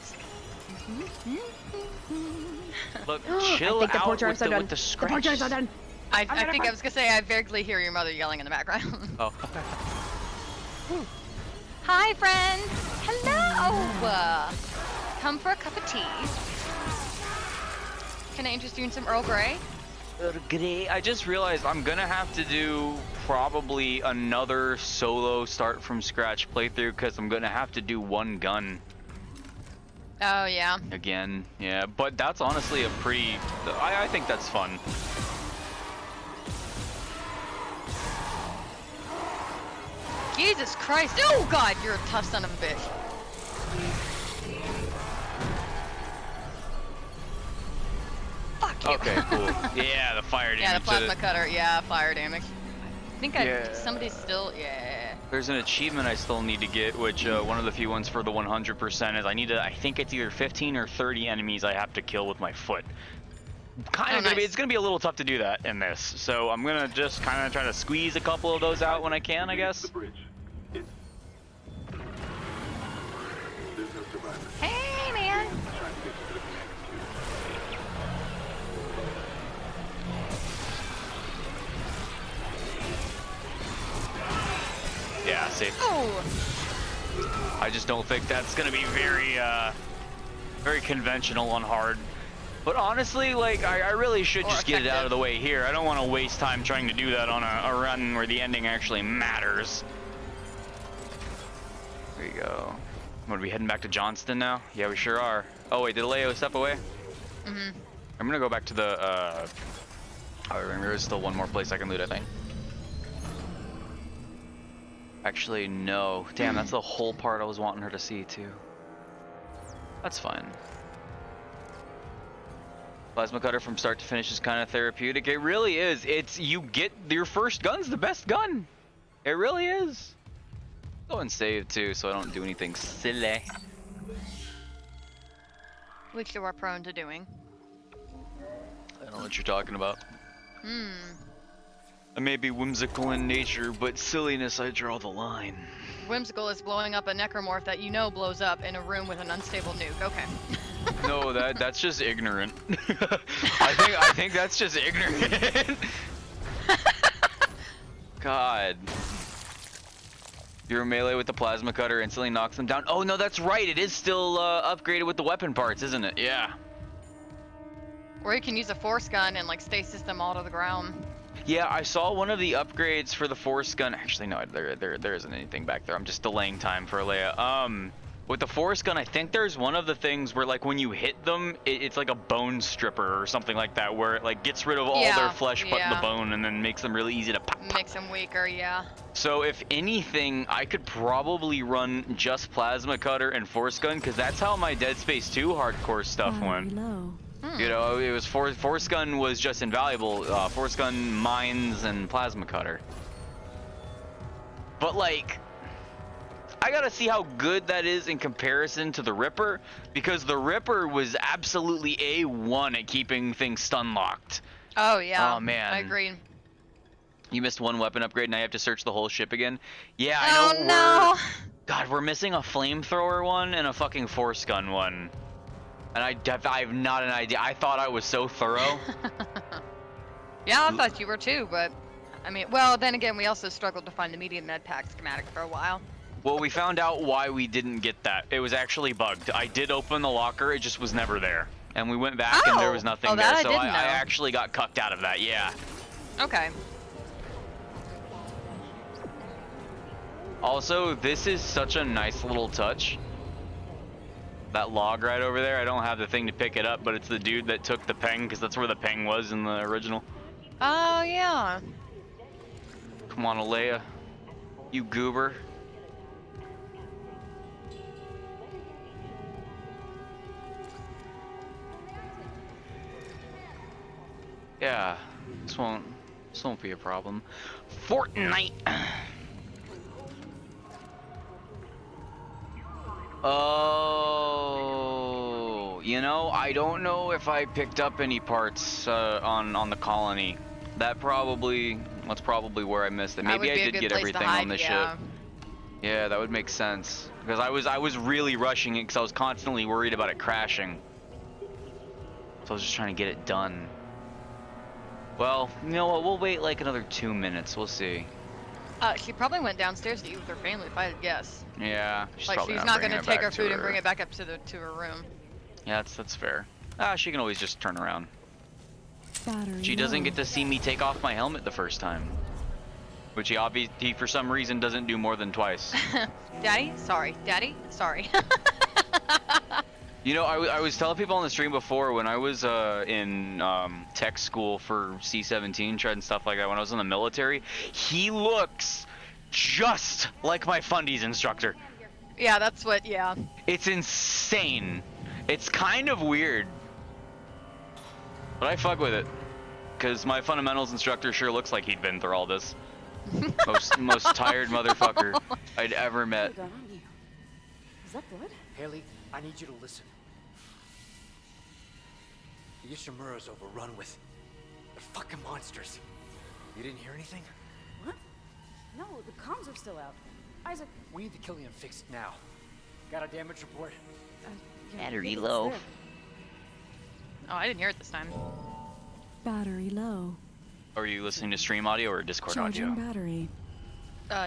Look, I chill think the out porch with arms are the, done. with the The scratches. porch arms are done. I think I was gonna say I vaguely hear your mother yelling in the background. Oh. Hi, friends. Hello. Come for a cup of tea. Can I interest you in some Earl Grey? Great. I just realized I'm gonna have to do probably another solo start from scratch playthrough because I'm gonna have to do one gun Oh yeah. again. Yeah, but that's honestly a pretty. I think that's fun. Jesus Christ. Oh God, you're a tough son of a bitch. Fuck you. Okay, cool. Yeah, the fire damage. Yeah, the did plasma it. cutter. Yeah, fire damage. I think Yeah. somebody's still. Yeah. There's an achievement I still need to get, which one of the few ones for the 100% is I think it's either 15 or 30 enemies I have to kill with my foot. It's gonna be a little tough to do that in this, so I'm gonna just kind of try to squeeze a couple of those out when I can, I guess. The bridge. There's no survivors. Hey, man. Trying to get you to the command cube. Yeah, see. Oh. I just don't think that's gonna be very Very conventional on hard. But honestly, like, I really should just get it out of the way here. I don't want to waste time trying to do that on a run where the ending actually matters. There you go. What, are we heading back to Johnston now? Yeah, we sure are. Oh, wait, did Leo step away? Mm-hmm. I'm gonna go back to the, oh, there's still one more place I can loot, I think. Actually, no. Damn, that's the whole part I was wanting her to see, too. That's fine. Plasma cutter from start to finish is kind of therapeutic. It really is. It's, you get, your first gun's the best gun. It really is. Go and save, too, so I don't do anything silly. Which you are prone to doing. I don't know what you're talking about. Hmm. I may be whimsical in nature, but silliness, I draw the line. Whimsical is blowing up a necromorph that you know blows up in a room with an unstable nuke. Okay. No, that's just ignorant. I think that's just ignorant. God. Your melee with the plasma cutter instantly knocks them down. Oh no, that's right. It is still upgraded with the weapon parts, isn't it? Yeah. Or you can use a force gun and like stasis them all to the ground. Yeah, I saw one of the upgrades for the force gun. Actually, no, there isn't anything back there. I'm just delaying time for Leia. With the force gun, I think there's one of the things where like when you hit them, it's like a bone stripper or something like that, where it like gets rid of all their flesh but the bone and then makes them really easy to pop. Makes them weaker, yeah. So if anything, I could probably run just plasma cutter and force gun, because that's how my Dead Space 2 hardcore stuff went. You know, it was force gun was just invaluable. Force gun, mines, and plasma cutter. But like, I gotta see how good that is in comparison to the Ripper, because the Ripper was absolutely A1 at keeping things stun locked. Oh yeah. Oh man. I agree. You missed one weapon upgrade, now you have to search the whole ship again. Yeah, I know. No. God, we're missing a flamethrower one and a fucking force gun one. And I have not an idea. I thought I was so thorough. Yeah, I thought you were too, but I mean, well, then again, we also struggled to find the medium med pack schematic for a while. Well, we found out why we didn't get that. It was actually bugged. I did open the locker, it just was never there. And we went back and there was nothing there. So I actually got cucked out of that, yeah. Okay. Also, this is such a nice little touch. That log right over there, I don't have the thing to pick it up, but it's the dude that took the peng, because that's where the peng was in the original. Oh, yeah. Come on, Alea. You goober. Yeah, this won't be a problem. Fortnite! Oh, you know, I don't know if I picked up any parts on the colony. That's probably where I missed it. Maybe I did get everything on the ship. Yeah, that would make sense. Because I was really rushing it because I was constantly worried about it crashing. So I was just trying to get it done. Well, you know what? We'll wait like another 2 minutes. We'll see. She probably went downstairs to eat with her family, if I had to guess. Yeah, she's like probably she's not gonna take her to food and bring it back up to her room. Yeah, that's fair. She can always just turn around. She doesn't get to see me take off my helmet the first time, which he for some reason doesn't do more than twice. Daddy, sorry. Daddy, sorry. You know, I was telling people on the stream before, when I was in tech school for C-17 tread and stuff like that, when I was in the military, he looks just like my fundies instructor. Yeah, that's what, yeah. It's insane. It's kind of weird. But I fuck with it. Because my fundamentals instructor sure looks like he'd been through all this. most tired motherfucker I'd ever met. Is that blood? Haley, I need you to listen. The Ishimura's overrun with... they're fucking monsters. You didn't hear anything? What? No, the comms are still out. Isaac... We need the Killian fixed now. Got a damage report? Yeah, Battery it's low. there. Oh, I didn't hear it this time. Battery low. Are you listening to stream audio or Discord Charging audio? battery.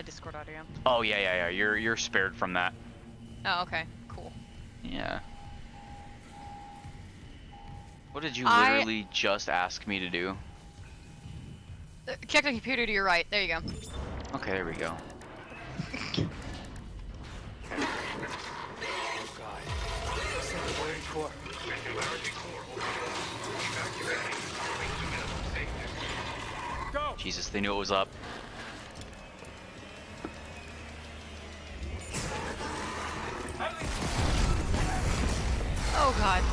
Discord audio. Oh yeah. You're spared from that. Oh, okay. Cool. Yeah. What did you literally just ask me to do? Check the computer to your right. There you go. Okay, there we go. Jesus, they knew it was up. Oh god.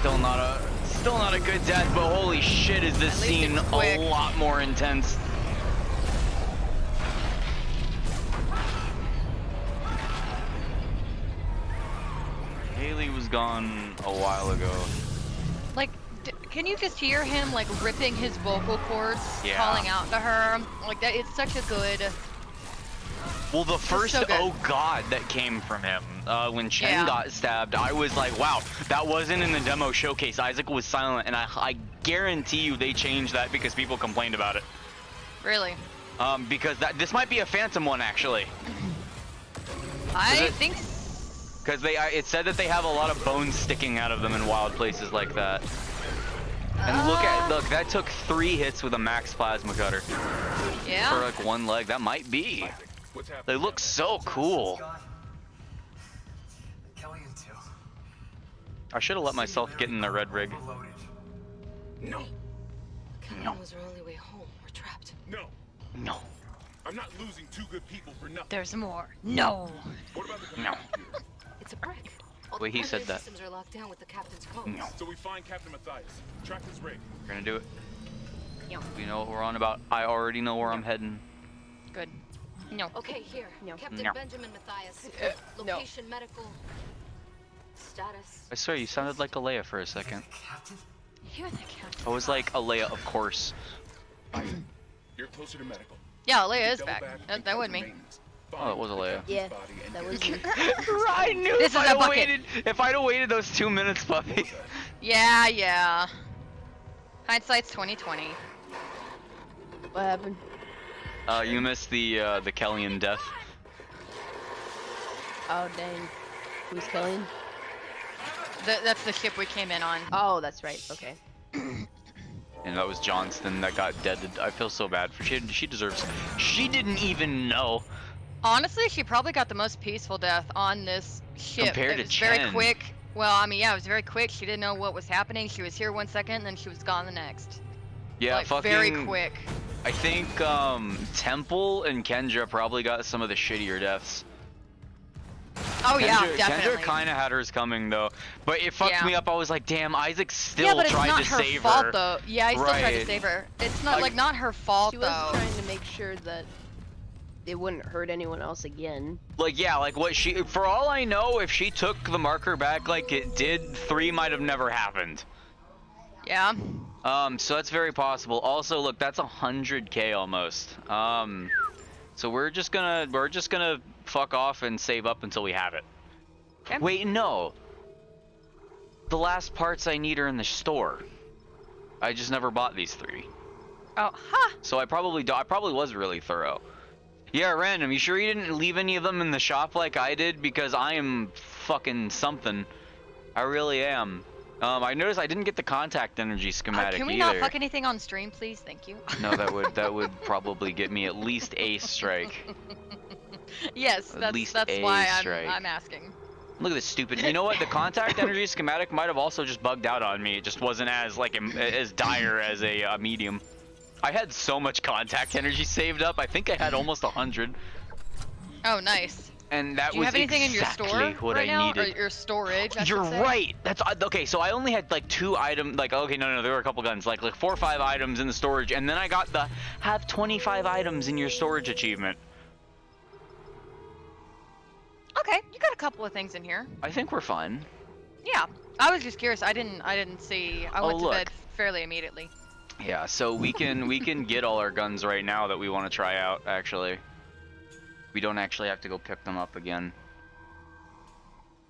Still not a good death, but holy shit, is this scene a lot more intense. Haley was gone a while ago. Like, can you just hear him like ripping his vocal cords, Yeah. calling out to her? Like that, it's such a good. Well, the first so good. oh god that came from him when Chen Yeah. got stabbed, I was like, wow, that wasn't in the demo showcase. Isaac was silent, and I guarantee you they changed that because people complained about it. Really? Because this might be a phantom one actually. I think. Because it said that they have a lot of bones sticking out of them in wild places like that. And look, that took 3 hits with a max plasma cutter. Yeah. For like 1 leg, that might be. They look so cool. I should have let myself get in the red rig. No. Kellyanne was our only way home. We're trapped. No. No. I'm not losing 2 good people for nothing. There's more. No. What about the No. It's a brick. All Wait, the he said primary that. systems are locked down with the captain's codes. No. So we find Captain Matthias. Track his rig. We're gonna do it. No. We know what we're on about. I already know where I'm heading. Good. No. Okay, here. No. Captain No. Benjamin Matthias. No. Location, medical status. I swear, you sounded like Alea for a second. You're the captain. I was like, Alea, of course. You're closer to medical. Yeah, Leia is Go back. and That would cover me. maintenance. Oh, it was Alea. Yeah, Body and that get was to me. I knew This if is I'd a bucket. waited, if I'd have waited those 2 minutes, puppy. Yeah, yeah. Hindsight's 2020. What happened? You missed the Kellyan death. Oh dang. Who's killing? That's the ship we came in on. Oh, that's right. Okay. And that was Johnston that got deaded. I feel so bad for she deserves. She didn't even know. Honestly, she probably got the most peaceful death on this ship. Compared It to was very Chen. quick. Well, I mean, yeah, it was very quick. She didn't know what was happening. She was here 1 second, and then she was gone the next. Yeah, like, fucking. very quick. I think Temple and Kendra probably got some of the shittier deaths. Oh yeah, Kendra definitely. kind of had hers coming though, but it fucked Yeah. me up. I was like, damn, Isaac still Yeah, but it's tried not to her save fault her. though. Yeah, he still tried to Right. save her. It's not Like- like not her fault She was though. trying to make sure that it wouldn't hurt anyone else again. Like, yeah, like what she, for all I know, if she took the marker back like it did, 3 might have never happened. Yeah. So that's very possible. Also, look, that's 100K almost. So we're just gonna fuck off and save up until we have it. Okay. Wait, no. The last parts I need are in the store. I just never bought these 3. Oh, ha! So I probably was really thorough. Yeah, random. You sure you didn't leave any of them in the shop like I did? Because I am fucking something. I really am. I noticed I didn't get the contact energy schematic Can we either. not fuck anything on stream, please? Thank you. No, that would probably get me at least a strike. Yes, At least that's a why strike. I'm asking. Look at this stupid. You know what? The contact energy schematic might have also just bugged out on me. It just wasn't as like as dire as a medium. I had so much contact energy saved up. I think I had almost 100. Oh, nice. And that Do you was have anything in your exactly store what right I now, needed. or your storage? I You're should say? right. That's okay. So I only had like 2 items. Like okay, no, there were a couple guns. Like 4 or 5 items in the storage, and then I got the have 25 items in your storage achievement. Okay, you got a couple of things in here. I think we're fine. Yeah, I was just curious. I didn't see. I went to look. bed fairly immediately. Yeah. So we can get all our guns right now that we want to try out. Actually, we don't actually have to go pick them up again,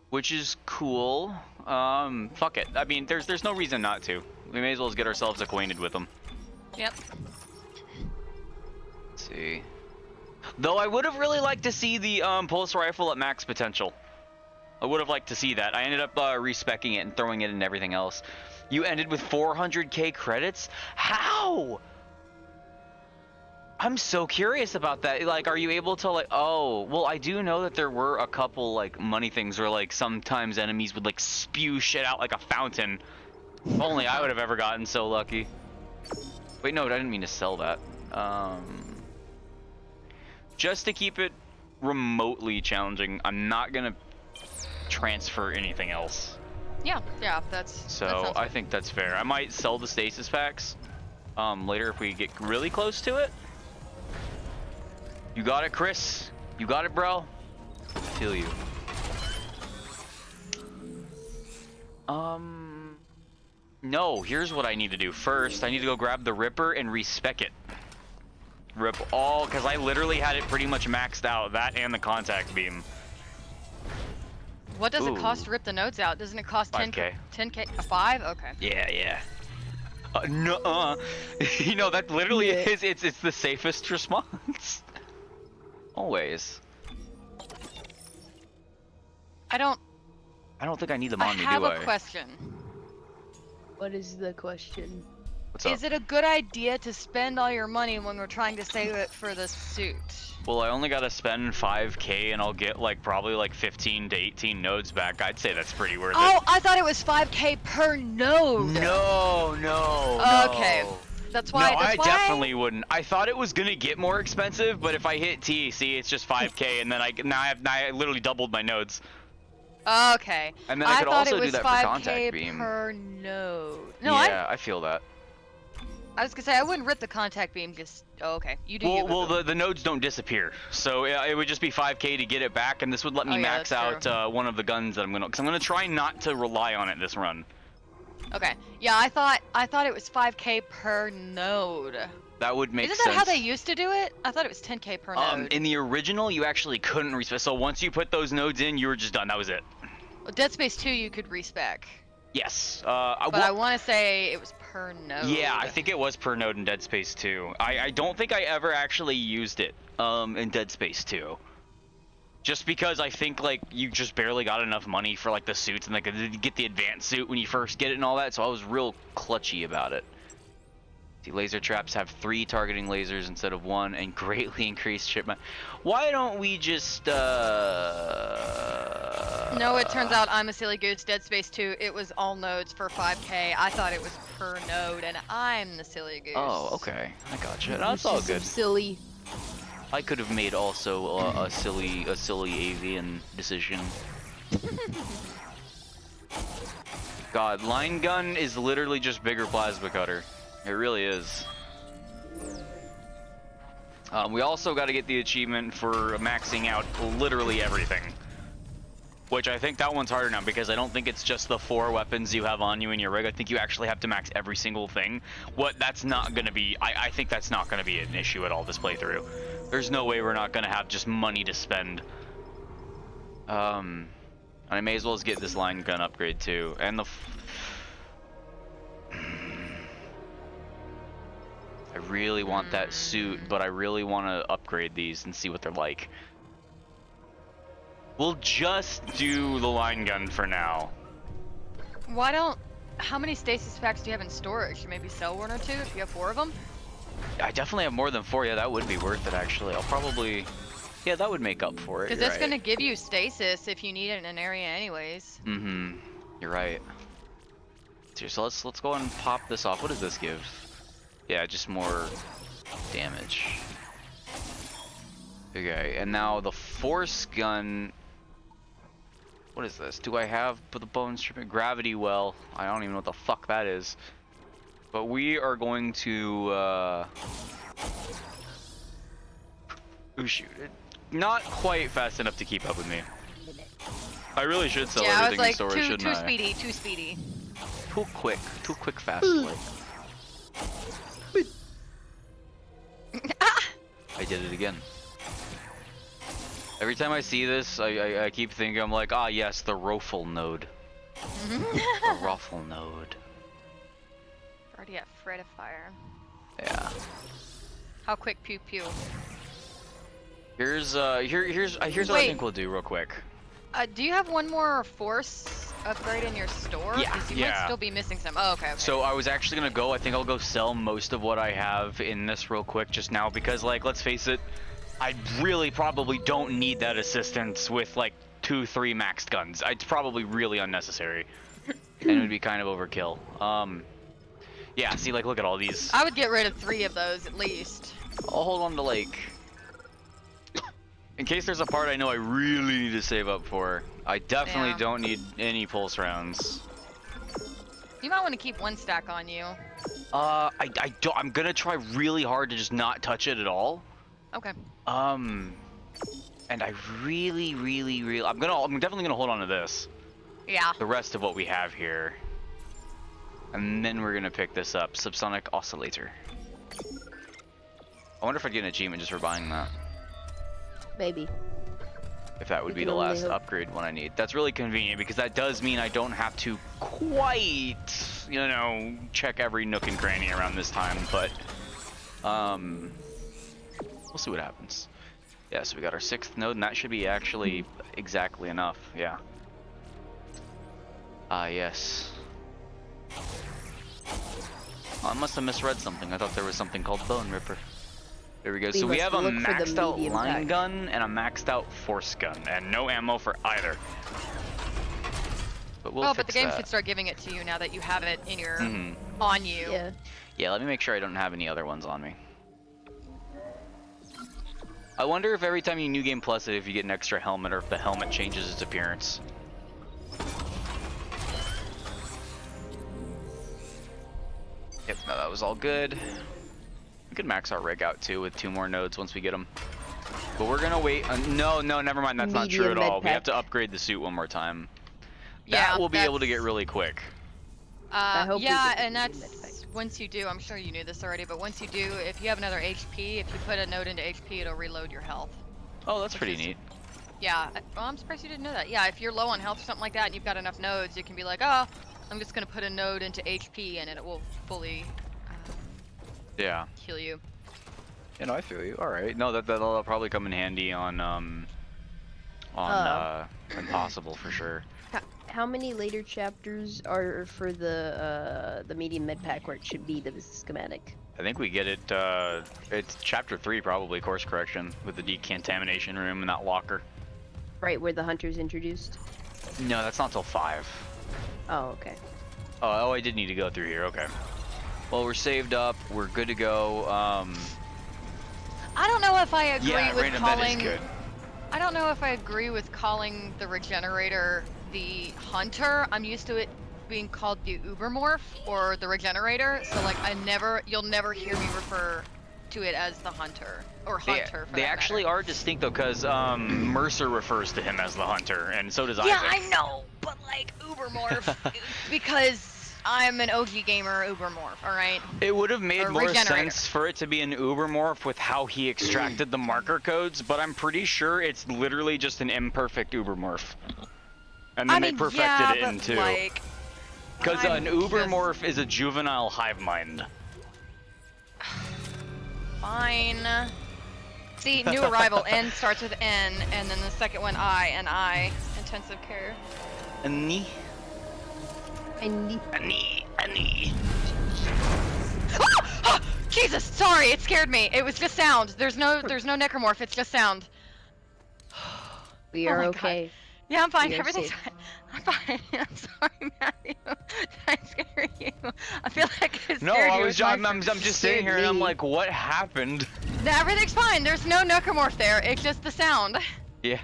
which is cool. Fuck it. I mean, there's no reason not to. We may as well get ourselves acquainted with them. Yep. Let's see. Though I would have really liked to see the pulse rifle at max potential. I would have liked to see that. I ended up respecking it and throwing it in everything else. You ended with 400k credits? How? I'm so curious about that. Like, are you able to like, oh, well, I do know that there were a couple like money things where like sometimes enemies would like spew shit out like a fountain. If only I would have ever gotten so lucky. Wait, no, I didn't mean to sell that. Just to keep it remotely challenging, I'm not gonna transfer anything else. Yeah, that's. So I think that's fair. I might sell the stasis packs later if we get really close to it. You got it, Chris. You got it, bro. I feel you. No, here's what I need to do. First, I need to go grab the Ripper and respec it. Rip all, because I literally had it pretty much maxed out. That and the contact beam. What does it cost to rip the nodes out? Doesn't it cost 5K. 10K? 5? Okay. Yeah. No. You know, that literally is, it's the safest response. Always. I don't think I need them on me, do I? I have a question. What is the question? What's up? Is it a good idea to spend all your money when we're trying to save it for the suit? Well, I only gotta spend 5k and I'll get like probably like 15 to 18 nodes back. I'd say that's pretty worth it. Oh, I thought it was 5k per node. No. Okay. That's why. No, I definitely wouldn't. I thought it was gonna get more expensive, but if I hit T, see, it's just 5k, and then I literally doubled my nodes. Okay. And then I could also do that for 5k contact beam. per node. No, yeah, I feel that. I was gonna say I wouldn't rip the contact beam because. Oh, okay. You do. Well, the nodes don't disappear, so it would just be 5k to get it back, and this would let me max out one of the guns that I'm gonna try not to rely on it this run. Okay. Yeah, I thought it was 5k per node. That would make sense. Isn't that how they used to do it? I thought it was 10k per node. In the original, you actually couldn't respec. So once you put those nodes in, you were just done. That was it. Well, Dead Space 2, you could respec. Yes. But I want to say it was per node. Yeah, I think it was per node in Dead Space 2. I don't think I ever actually used it in Dead Space 2. Just because I think like you just barely got enough money for like the suits and like you get the advanced suit when you first get it and all that, so I was real clutchy about it. See, laser traps have 3 targeting lasers instead of 1 and greatly increased shipment. Why don't we just No, it turns out I'm a silly goose. Dead Space 2, it was all nodes for 5k. I thought it was per node, and I'm the silly goose. Oh, okay. I gotcha. That's all good. Silly. I could have made also a silly avian decision. God, line gun is literally just bigger plasma cutter. It really is. We also got to get the achievement for maxing out literally everything. Which I think that one's harder now because I don't think it's just the 4 weapons you have on you in your rig. I think you actually have to max every single thing. That's not going to be... I think that's not going to be an issue at all this playthrough. There's no way we're not going to have just money to spend. And I may as well just get this line gun upgrade too. And the... I really want that suit, but I really want to upgrade these and see what they're like. We'll just do the line gun for now. Why don't... How many stasis packs do you have in storage? Maybe sell 1 or 2 if you have 4 of them? I definitely have more than 4. Yeah, that would be worth it actually. I'll probably... Yeah, that would make up for it. Because it's gonna give you stasis if you need it in an area anyways. Mm-hmm. You're right. So let's go and pop this off. What does this give? Yeah, just more damage. Okay, and now the force gun... What is this? Do I have the bone stripping? Gravity well. I don't even know what the fuck that is. But we are going to... Oh shoot. Not quite fast enough to keep up with me. I really should sell everything in storage, shouldn't I? Too speedy. Too quick fast. Like. I did it again. Every time I see this, I keep thinking, I'm like, ah yes, the Rofel node. The Ruffle node. Already at Fred of Fire. Yeah. How quick pew pew? Here's what I think we'll do real quick. Do you have one more force upgrade in your store? Yeah, 'Cause you might still be missing some. Oh, okay. So I was actually gonna go. I think I'll go sell most of what I have in this real quick just now because, like, let's face it, I really probably don't need that assistance with like 2-3 maxed guns. It's probably really unnecessary, and it would be kind of overkill. Yeah. See, like, look at all these. I would get rid of 3 of those at least. I'll hold on to, like, in case there's a part I know I really need to save up for. I definitely don't need any pulse rounds. You might want to keep 1 stack on you. I don't. I'm gonna try really hard to just not touch it at all. Okay. And I really, I'm definitely gonna hold on to this. Yeah. The rest of what we have here. And then we're gonna pick this up, subsonic oscillator. I wonder if I'd get an achievement just for buying that. Maybe. If that would We be can the only last hope. upgrade one I need. That's really convenient because that does mean I don't have to quite, you know, check every nook and cranny around this time, but we'll see what happens. Yeah, so we got our 6th node, and that should be actually exactly enough. Yeah. Yes. Oh, I must have misread something. I thought there was something called Bone Ripper. There we go. So we have a maxed out line gun and a maxed out force gun, and no ammo for either. But we'll but the game should start giving it to you now that you have it in your on you. Yeah. Yeah, let me make sure I don't have any other ones on me. I wonder if every time you New Game Plus it, if you get an extra helmet, or if the helmet changes its appearance. Yep, no, that was all good. We could max our rig out too with 2 more nodes once we get them. But we're gonna wait. No, never mind. That's not true at all. We have to upgrade the suit one more time. That we'll be able to get really quick. Yeah, and that's once you do. I'm sure you knew this already, but once you do, if you have another HP, if you put a node into HP, it'll reload your health. Oh, that's pretty neat. Yeah, well, I'm surprised you didn't know that. Yeah, if you're low on health or something like that, and you've got enough nodes, you can be like, oh, I'm just gonna put a node into HP, and it will fully heal you. You know, I feel you. All right. No, that'll probably come in handy on Impossible for sure. How many later chapters are for the medium med pack where it should be the schematic? I think we get it. It's chapter 3 probably. Course correction with the decontamination room and that locker. Right where the hunter's introduced. No, that's not till 5. Oh, okay. Oh, I did need to go through here. Okay. Well, we're saved up. We're good to go. I don't know if I agree with random calling. med is good. I don't know if I agree with calling the regenerator the hunter. I'm used to it being called the Ubermorph or the regenerator. So like you'll never hear me refer to it as the hunter or hunter. They actually are distinct though, because Mercer refers to him as the hunter, and so does Isaac. Yeah, I know, but like Ubermorph because I'm an OG gamer Ubermorph, alright? It would have made more sense for it to be an Ubermorph with how he extracted the marker codes, but I'm pretty sure it's literally just an imperfect Ubermorph. And then they perfected it into... Because an Ubermorph is a juvenile hive mind. Fine. See, new arrival, N starts with N, and then the second one I, and I. Intensive care. Annie. Jesus, sorry, it scared me. It was just sound. There's no necromorph. It's just sound. We are okay. God. Yeah, I'm fine. We are Everything's safe. fine. I'm fine. I'm sorry, Matthew. Did I scare you? I feel like I scared you. I'm just sitting here and I'm like, what happened? Everything's fine. There's no necromorph there. It's just the sound. Yeah.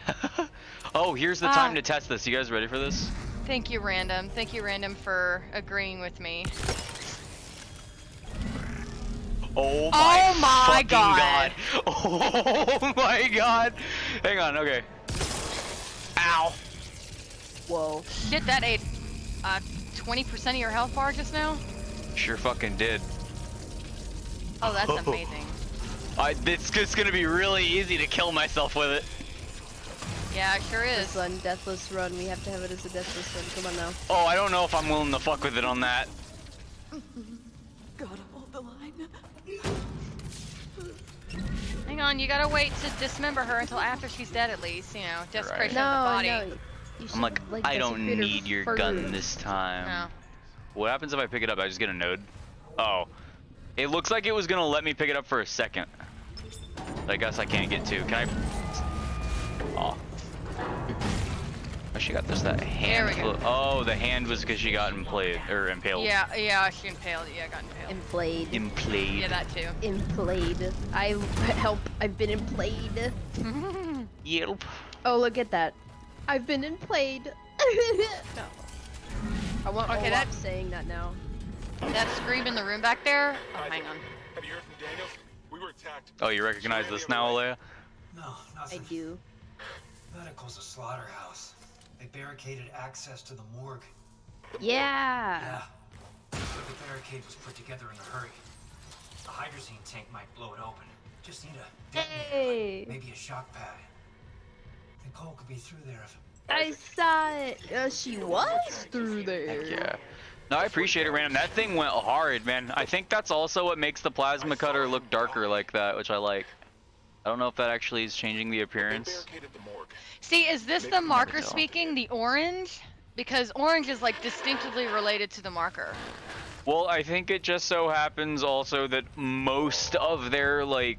Oh, here's the time to test this. You guys ready for this? Thank you, Random. Thank you, Random, for agreeing with me. Oh my God. Oh my god. Hang on, okay. Ow. Whoa. Shit, that ate 20% of your health bar just now? Sure fucking did. Oh, that's amazing. It's just gonna be really easy to kill myself with it. Yeah, it sure is. This one, deathless run. We have to have it as a deathless run. Come on now. Oh, I don't know if I'm willing to fuck with it on that. Gotta hold the line. Hang on, you gotta wait to dismember her until after she's dead at least, you know, desecration of the body. No. You I'm like, should, I don't desecrate her need your gun first. this time. No. What happens if I pick it up? I just get a node? Oh. It looks like it was gonna let me pick it up for a second. I guess I can't get to. Can I? Oh. Oh, she got this, that hand. There we go. Oh, the hand was because she got impaled. Yeah, she impaled. Yeah, got impaled. Implayed. Implayed. Yeah, that too. Implayed. I've been implayed. Yelp. Oh, look at that. I've been implayed. No. I want Okay, Olaf that- saying that now. That scream in the room back there. Oh, hang on. Have you heard from Daniels? We were attacked. Oh, you recognize this now, Alea? No, I nothing. do. Medical's a slaughterhouse. They barricaded access to the morgue. Yeah. Yeah. The barricade was put together in a hurry. A hydrazine tank might blow it open. Just need a detonator, Hey. maybe a shock pad. Nicole could be through there if... I saw it. She was through there. Heck yeah. No, I appreciate it, Random. That thing went hard, man. I think that's also what makes the plasma cutter look darker like that, which I like. I don't know if that actually is changing the appearance. See, is this the marker speaking? The orange? Because orange is like distinctively related to the marker. Well, I think it just so happens also that most of their, like,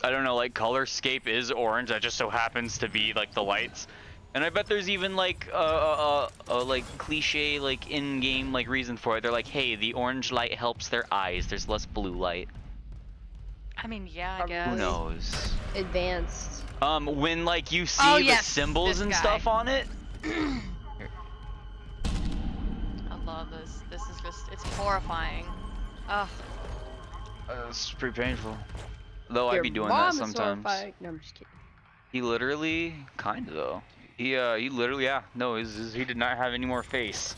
I don't know, like, color scape is orange. That just so happens to be, like, the lights. And I bet there's even, like, like, cliche, like, in-game, like, reason for it. They're like, hey, the orange light helps their eyes. There's less blue light. I mean, yeah, I guess. Who knows? Advanced. When, like, you see the yes, symbols this and guy. stuff on it. I love this. This is just, it's horrifying. Ugh. It's pretty painful. Though Your I'd be doing mom that is sometimes. horrified. No, I'm just kidding. He literally, kind of though. He literally, yeah. No, he did not have any more face.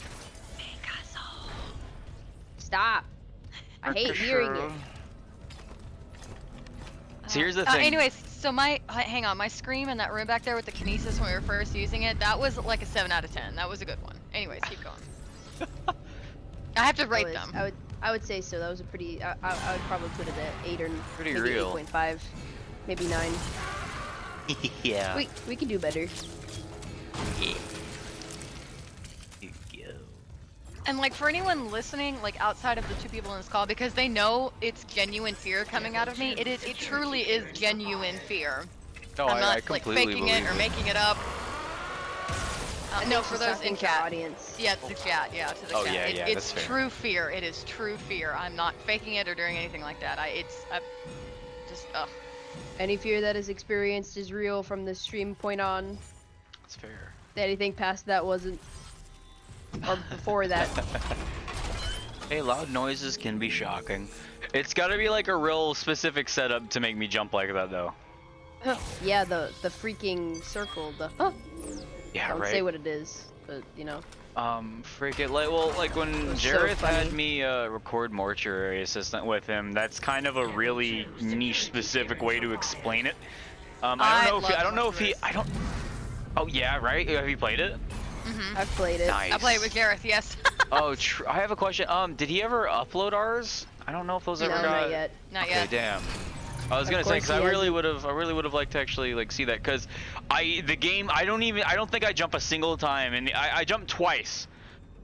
Stop. I hate hearing it. So here's the thing. Anyways, so hang on, my scream in that room back there with the kinesis when we were first using it, that was like a 7 out of 10. That was a good one. Anyways, keep going. I have to rate them. I would say so. That was a pretty. I would probably put it at 8 or Pretty maybe real. 8.5, maybe 9. Yeah. We can do better. Yeah. And like for anyone listening, like outside of the 2 people in this call, because they know it's genuine fear coming out of me. It truly is genuine fear. No, I'm I not like completely faking believe it or making it up. No, for those in chat. Audience. Yeah, to the chat. Yeah, to the Oh, chat. yeah, yeah, it's that's fair. true fear. It is true fear. I'm not faking it or doing anything like that. Just ugh. Any fear that is experienced is real from the stream point on. That's fair. Anything past that wasn't. Or before that. Hey, loud noises can be shocking. It's gotta be like a real specific setup to make me jump like that, though. Yeah, the freaking circle. Yeah, Don't right. say what it is, but you know. Freak it, like when was so Jareth funny. had me record Mortuary Assistant with him, that's kind of a really niche specific way to explain it. I don't know if he, oh yeah, right? Have you played it? I've played it. Nice. I played with Gareth. Yes. Oh, I have a question. Did he ever upload ours? I don't know if those ever No, got. not yet. Not Okay, yet. damn. I was Of gonna say, course cause I he really hasn't. would have liked to actually like see that, cause the game, I don't think I jump a single time, and I jumped twice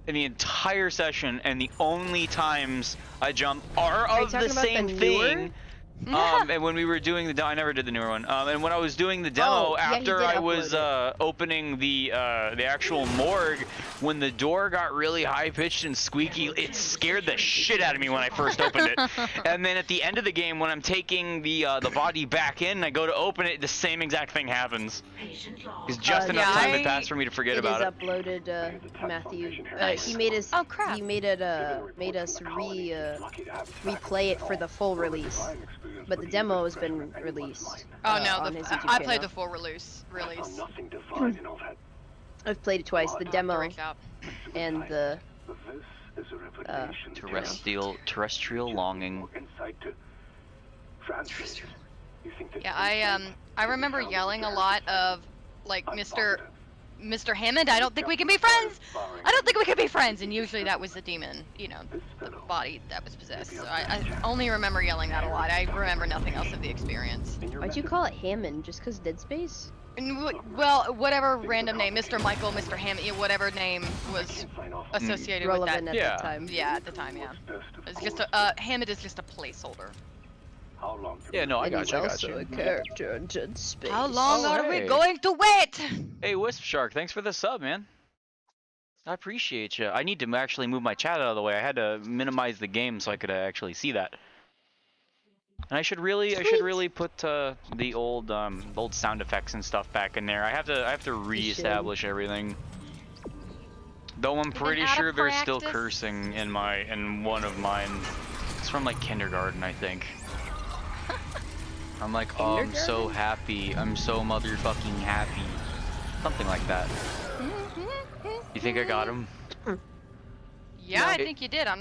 in the entire session, and the only times I jump are Are you of the talking about the same newer? thing. And when we were doing the demo, I never did the newer one. And when I was doing the demo, yeah, he after did I was upload opening the actual morgue, when the door got really high pitched and squeaky, it scared the shit out of me when I first opened it. And then at the end of the game, when I'm taking the body back in, and I go to open it, the same exact thing happens. It's just enough yeah, time had passed for me to forget about it. It is uploaded, Matthew. Nice. He made us. Oh, crap. He made us replay it for the full release, but the demo has been released. Oh no, on his YouTube I played channel. the full release. Nothing to find in all that. I've played it twice. The demo Reach out. and the. This is a revelation. Terrestrial longing. Insight to Francis. You think that Yeah, I remember yelling a lot of like Mr. Mr. Hammond, I don't think we can be friends. I don't think we can be friends. And usually that was the demon, you know, the body that was possessed. So I only remember yelling that a lot. I remember nothing else of the experience. Why'd you call it Hammond? Just because Dead Space? Well, whatever random name, Mr. Michael, Mr. Hammond, whatever name was associated with that. Relevant at the time. Yeah, at the time, yeah. It's just a Hammond is just a placeholder. Yeah, no, I And got he's you. I got also you. a character in Dead Space. How long Oh, are we hey. going to wait? Hey, Wisp Shark, thanks for the sub, man. I appreciate you. I need to actually move my chat out of the way. I had to minimize the game so I could actually see that. And I should really put the old sound effects and stuff back in there. I have to reestablish everything. Though I'm pretty out sure of there's still practice? cursing in one of mine. It's from like kindergarten, I think. I'm like, oh, I'm so happy. I'm so motherfucking happy. Something like that. You think I got him? Yeah, I think you did. I'm not